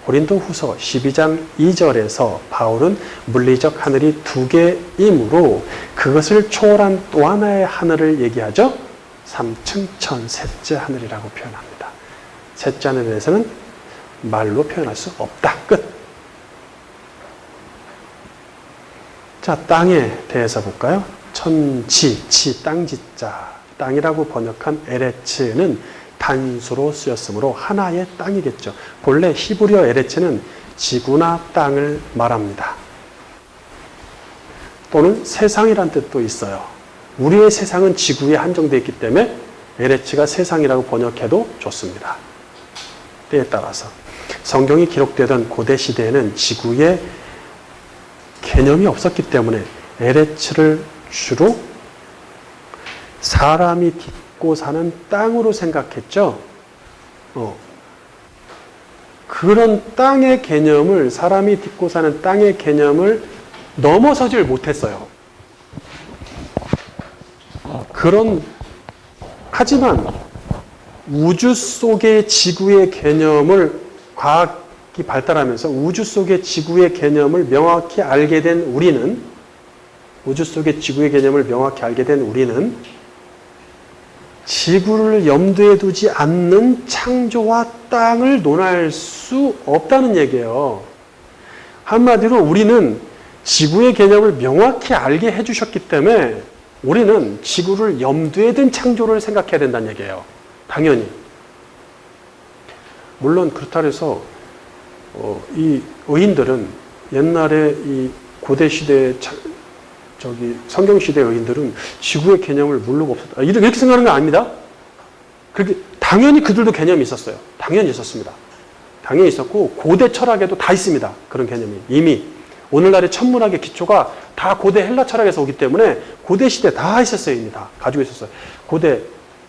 고린도후서 12장 2절에서 바울은 물리적 하늘이 두 개이므로 그것을 초월한 또 하나의 하늘을 얘기하죠. 3층천 셋째 하늘이라고 표현합니다. 셋째 하늘에 대해서는 말로 표현할 수 없다. 끝. 자, 땅에 대해서 볼까요? 천지, 땅지자, 땅이라고 번역한 에레츠는 단수로 쓰였으므로 하나의 땅이겠죠. 본래 히브리어 에레츠는 지구나 땅을 말합니다. 또는 세상이란 뜻도 있어요. 우리의 세상은 지구에 한정되어 있기 때문에 에레츠가 세상이라고 번역해도 좋습니다. 때에 따라서. 성경이 기록되던 고대 시대에는 지구의 개념이 없었기 때문에 에레츠를 주로 사람이 딛고 사는 땅으로 생각했죠. 그런 땅의 개념을, 사람이 딛고 사는 땅의 개념을 넘어서질 못했어요. 하지만 우주 속의 지구의 개념을, 과학이 발달하면서 우주 속의 지구의 개념을 명확히 알게 된 우리는, 우주 속의 지구의 개념을 명확히 알게 된 우리는 지구를 염두에 두지 않는 창조와 땅을 논할 수 없다는 얘기예요. 한마디로 우리는 지구의 개념을 명확히 알게 해주셨기 때문에 우리는 지구를 염두에 둔 창조를 생각해야 된다는 얘기예요. 당연히. 물론 그렇다 해서 이 의인들은 옛날에 이 고대 시대의 성경 시대 의인들은 지구의 개념을 모르고 없었다. 이렇게 생각하는 건 아닙니다. 그렇게 당연히 그들도 개념이 있었어요. 당연히 있었습니다. 당연히 있었고 고대 철학에도 다 있습니다. 그런 개념이 이미 오늘날의 천문학의 기초가 다 고대 헬라 철학에서 오기 때문에 고대 시대 다 있었어요. 이미 다 가지고 있었어요. 고대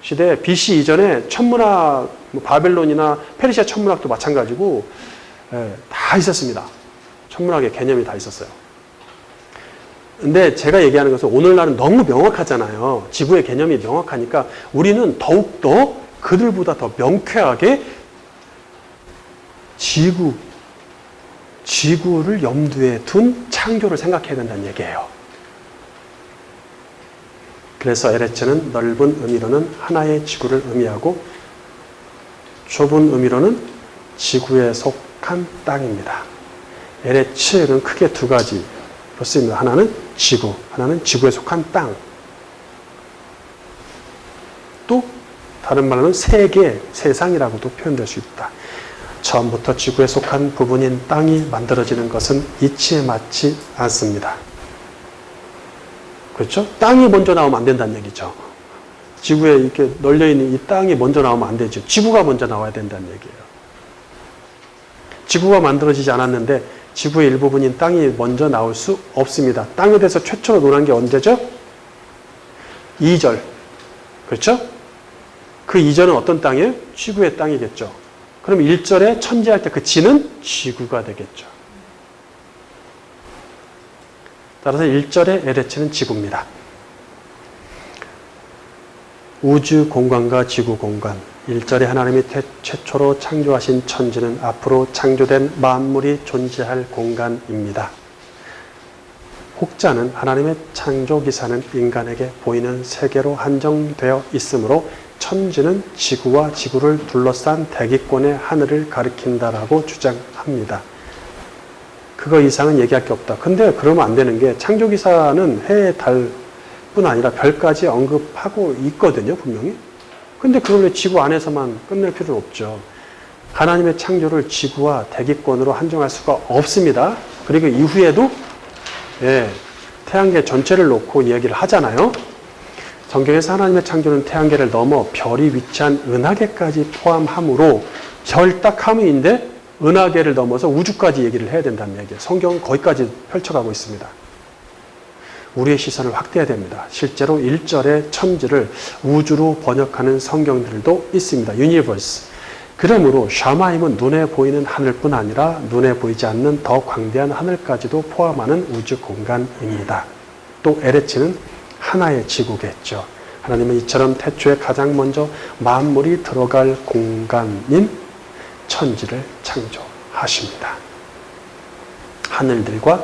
시대 BC 이전에 천문학, 바벨론이나 페르시아 천문학도 마찬가지고 다 있었습니다. 천문학의 개념이 다 있었어요. 근데 제가 얘기하는 것은 오늘날은 너무 명확하잖아요. 지구의 개념이 명확하니까 우리는 더욱더 그들보다 더 명쾌하게 지구를 염두에 둔 창조를 생각해야 된다는 얘기예요. 그래서 에레츠는 넓은 의미로는 하나의 지구를 의미하고 좁은 의미로는 지구에 속한 땅입니다. 에레츠는 크게 두 가지 씁니다. 하나는 지구, 하나는 지구에 속한 땅. 또 다른 말로는 세계, 세상이라고도 표현될 수 있다. 처음부터 지구에 속한 부분인 땅이 만들어지는 것은 이치에 맞지 않습니다. 그렇죠? 땅이 먼저 나오면 안 된다는 얘기죠. 지구에 이렇게 널려있는 이 땅이 먼저 나오면 안 되죠. 지구가 먼저 나와야 된다는 얘기예요. 지구가 만들어지지 않았는데 지구의 일부분인 땅이 먼저 나올 수 없습니다. 땅에 대해서 최초로 논한 게 언제죠? 2절. 그렇죠? 그 이전은 어떤 땅이에요? 지구의 땅이겠죠. 그럼 1절에 천지할 때 그 지는 지구가 되겠죠. 따라서 1절의 에레츠는 지구입니다. 우주 공간과 지구 공간. 1절에 하나님이 최초로 창조하신 천지는 앞으로 창조된 만물이 존재할 공간입니다. 혹자는 하나님의 창조 기사는 인간에게 보이는 세계로 한정되어 있으므로 천지는 지구와 지구를 둘러싼 대기권의 하늘을 가리킨다라고 주장합니다. 그거 이상은 얘기할 게 없다. 근데 그러면 안 되는 게 창조 기사는 해, 달뿐 아니라 별까지 언급하고 있거든요, 분명히. 근데 그걸 왜 지구 안에서만 끝낼 필요는 없죠. 하나님의 창조를 지구와 대기권으로 한정할 수가 없습니다. 그리고 이후에도 태양계 전체를 놓고 이야기를 하잖아요. 성경에서 하나님의 창조는 태양계를 넘어 별이 위치한 은하계까지 포함하므로 별 딱 하무인데 은하계를 넘어서 우주까지 얘기를 해야 된다는 얘기예요. 성경은 거기까지 펼쳐가고 있습니다. 우리의 시선을 확대해야 됩니다. 실제로 1절의 천지를 우주로 번역하는 성경들도 있습니다. 유니버스. 그러므로 샤마임은 눈에 보이는 하늘뿐 아니라 눈에 보이지 않는 더 광대한 하늘까지도 포함하는 우주 공간입니다. 또 에레츠는 하나의 지구겠죠. 하나님은 이처럼 태초에 가장 먼저 만물이 들어갈 공간인 천지를 창조하십니다. 하늘들과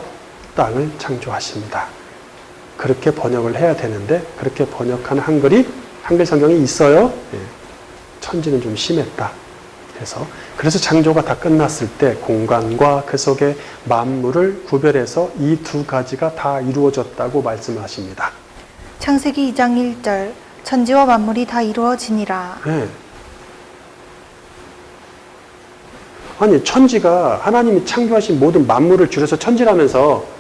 땅을 창조하십니다. 그렇게 번역을 해야 되는데 그렇게 번역한 한글 성경이 있어요. 천지는 좀 심했다. 그래서 창조가 다 끝났을 때 공간과 그 속의 만물을 구별해서 이 두 가지가 다 이루어졌다고 말씀하십니다.
창세기 2장 1절 천지와 만물이 다 이루어지니라.
아니 천지가 하나님이 창조하신 모든 만물을 줄여서 천지라면서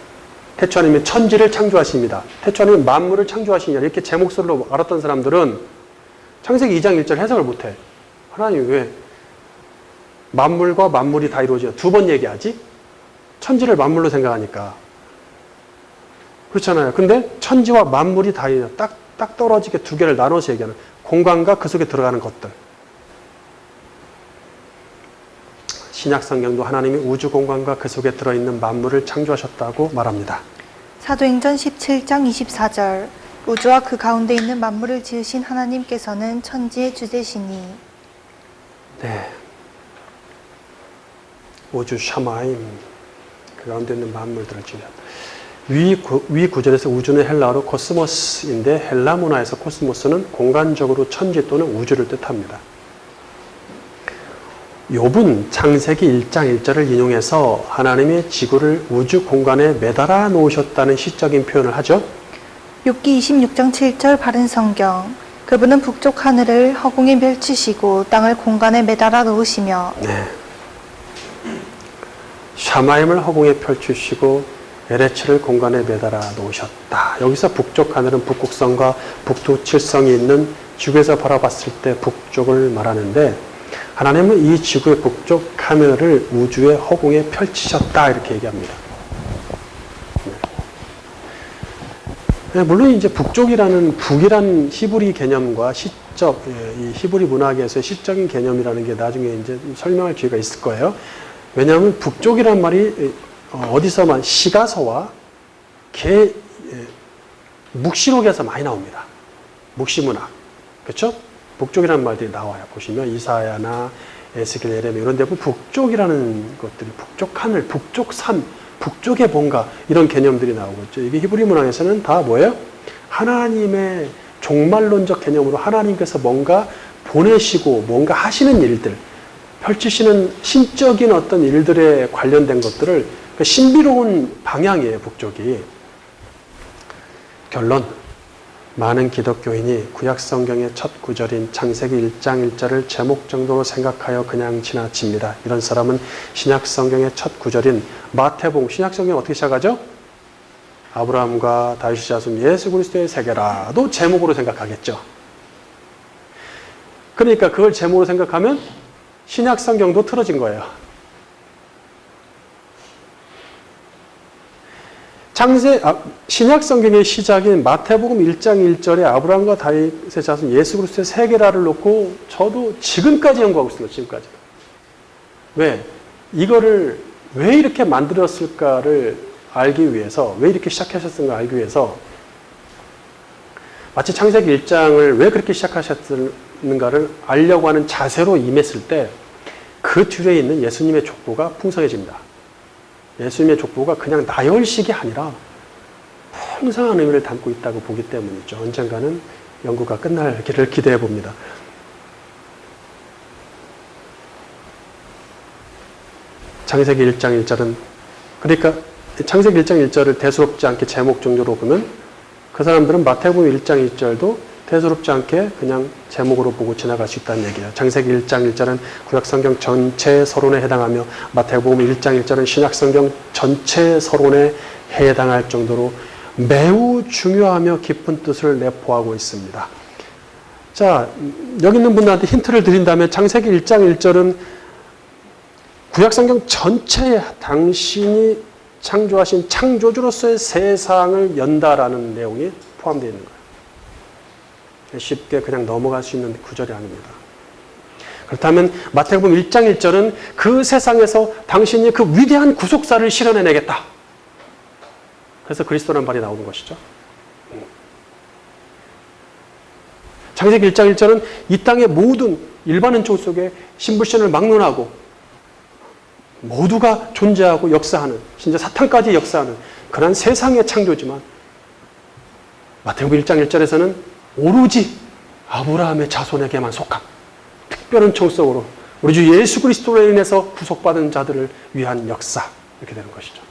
태초 하나님이 천지를 창조하십니다. 태초 하나님이 만물을 창조하시냐 이렇게 제 목소리로 알았던 사람들은 창세기 2장 1절 해석을 못해. 하나님이 왜 만물과 만물이 다 이루어져. 두 번 얘기하지? 천지를 만물로 생각하니까. 그렇잖아요. 근데 천지와 만물이 다 딱 떨어지게 두 개를 나눠서 얘기하는 공간과 그 속에 들어가는 것들. 신약 성경도 하나님이 우주 공간과 그 속에 들어있는 만물을 창조하셨다고 말합니다.
사도행전 17장 24절 우주와 그 가운데 있는 만물을 지으신 하나님께서는 천지의 주제시니.
네. 우주 샤마임, 그 가운데 있는 만물들을 지으셨다. 위 구절에서 우주는 헬라어로 코스모스인데 헬라 문화에서 코스모스는 공간적으로 천지 또는 우주를 뜻합니다. 욥은 창세기 1장 1절을 인용해서 하나님이 지구를 우주 공간에 매달아 놓으셨다는 시적인 표현을 하죠.
욥기 26장 7절 바른 성경 그분은 북쪽 하늘을 허공에 펼치시고 땅을 공간에 매달아 놓으시며.
네. 샤마임을 허공에 펼치시고 에레츠를 공간에 매달아 놓으셨다. 여기서 북쪽 하늘은 북극성과 북두칠성이 있는 지구에서 바라봤을 때 북쪽을 말하는데 하나님은 이 지구의 북쪽 하늘을 우주의 허공에 펼치셨다 이렇게 얘기합니다. 네. 물론 이제 북쪽이라는 북이란 히브리 개념과 시적, 이 히브리 문학에서의 시적인 개념이라는 게 나중에 이제 설명할 기회가 있을 거예요. 왜냐하면 북쪽이란 말이 어디서만 시가서와 묵시록에서 많이 나옵니다. 묵시문학. 그렇죠? 북쪽이라는 말들이 나와요. 보시면 이사야나 에스겔, 예레미야 이런 데 보면 북쪽이라는 것들이 북쪽 하늘, 북쪽 산, 북쪽에 뭔가 이런 개념들이 나오고 있죠. 이게 히브리 문학에서는 다 뭐예요? 하나님의 종말론적 개념으로 하나님께서 뭔가 보내시고 뭔가 하시는 일들, 펼치시는 신적인 어떤 일들에 관련된 것들을 신비로운 방향이에요, 북쪽이. 결론. 많은 기독교인이 구약성경의 첫 구절인 창세기 1장 1절을 제목 정도로 생각하여 그냥 지나칩니다. 이런 사람은 신약성경의 첫 구절인 마태복음, 신약성경 어떻게 시작하죠? 아브라함과 다윗의 자손 예수 그리스도의 세계라도 제목으로 생각하겠죠. 그러니까 그걸 제목으로 생각하면 신약성경도 틀어진 거예요. 신약성경의 시작인 마태복음 1장 1절에 아브라함과 다윗의 자손 예수 그리스도의 세계라를 놓고 저도 지금까지 연구하고 있습니다. 지금까지. 왜? 이거를 왜 이렇게 만들었을까를 알기 위해서, 왜 이렇게 시작하셨는가 알기 위해서 마치 창세기 1장을 왜 그렇게 시작하셨는가를 알려고 하는 자세로 임했을 때 그 뒤에 있는 예수님의 족보가 풍성해집니다. 예수님의 족보가 그냥 나열식이 아니라 풍성한 의미를 담고 있다고 보기 때문이죠. 언젠가는 연구가 끝날기를 기대해 봅니다. 창세기 1장 1절은 그러니까 창세기 1장 1절을 대수롭지 않게 제목 정도로 보면 그 사람들은 마태복음 1장 1절도 대수롭지 않게 그냥 제목으로 보고 지나갈 수 있다는 얘기예요. 창세기 1장 1절은 구약성경 전체 서론에 해당하며 마태복음 1장 1절은 신약성경 전체 서론에 해당할 정도로 매우 중요하며 깊은 뜻을 내포하고 있습니다. 자, 여기 있는 분들한테 힌트를 드린다면 창세기 1장 1절은 구약성경 전체에 당신이 창조하신 창조주로서의 세상을 연다라는 내용이 포함되어 있는 거예요. 쉽게 그냥 넘어갈 수 있는 구절이 아닙니다. 그렇다면 마태복음 1장 1절은 그 세상에서 당신이 그 위대한 구속사를 실현해내겠다. 그래서 그리스도라는 말이 나오는 것이죠. 창세기 1장 1절은 이 땅의 모든 일반인 족속의 신불신을 막론하고 모두가 존재하고 역사하는, 진짜 사탄까지 역사하는 그런 세상의 창조지만 마태복음 1장 1절에서는 오로지 아브라함의 자손에게만 속한 특별한 청성으로 우리 주 예수 그리스도로 인해서 구속받은 자들을 위한 역사 이렇게 되는 것이죠.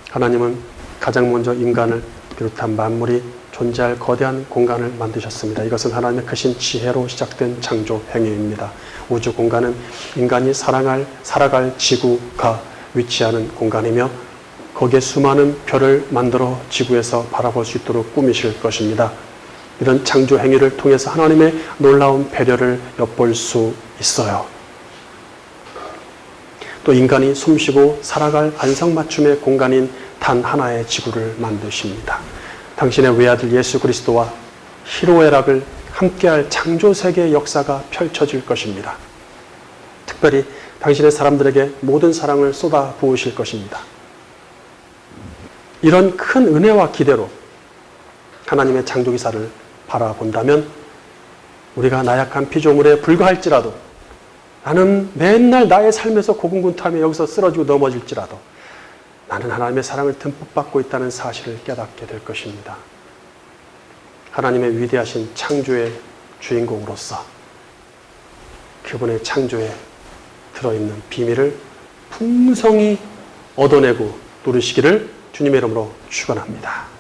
하나님은 가장 먼저 인간을 비롯한 만물이 존재할 거대한 공간을 만드셨습니다. 이것은 하나님의 크신 지혜로 시작된 창조 행위입니다. 우주 공간은 인간이 살아갈 지구가 위치하는 공간이며 거기에 수많은 별을 만들어 지구에서 바라볼 수 있도록 꾸미실 것입니다. 이런 창조 행위를 통해서 하나님의 놀라운 배려를 엿볼 수 있어요. 또 인간이 숨쉬고 살아갈 안성맞춤의 공간인 단 하나의 지구를 만드십니다. 당신의 외아들 예수 그리스도와 희로애락을 함께할 창조세계의 역사가 펼쳐질 것입니다. 특별히 당신의 사람들에게 모든 사랑을 쏟아 부으실 것입니다. 이런 큰 은혜와 기대로 하나님의 창조기사를 바라본다면 우리가 나약한 피조물에 불과할지라도, 나는 맨날 나의 삶에서 고군분투하며 여기서 쓰러지고 넘어질지라도 나는 하나님의 사랑을 듬뿍 받고 있다는 사실을 깨닫게 될 것입니다. 하나님의 위대하신 창조의 주인공으로서 그분의 창조에 들어있는 비밀을 풍성히 얻어내고 누리시기를 주님의 이름으로 축원합니다.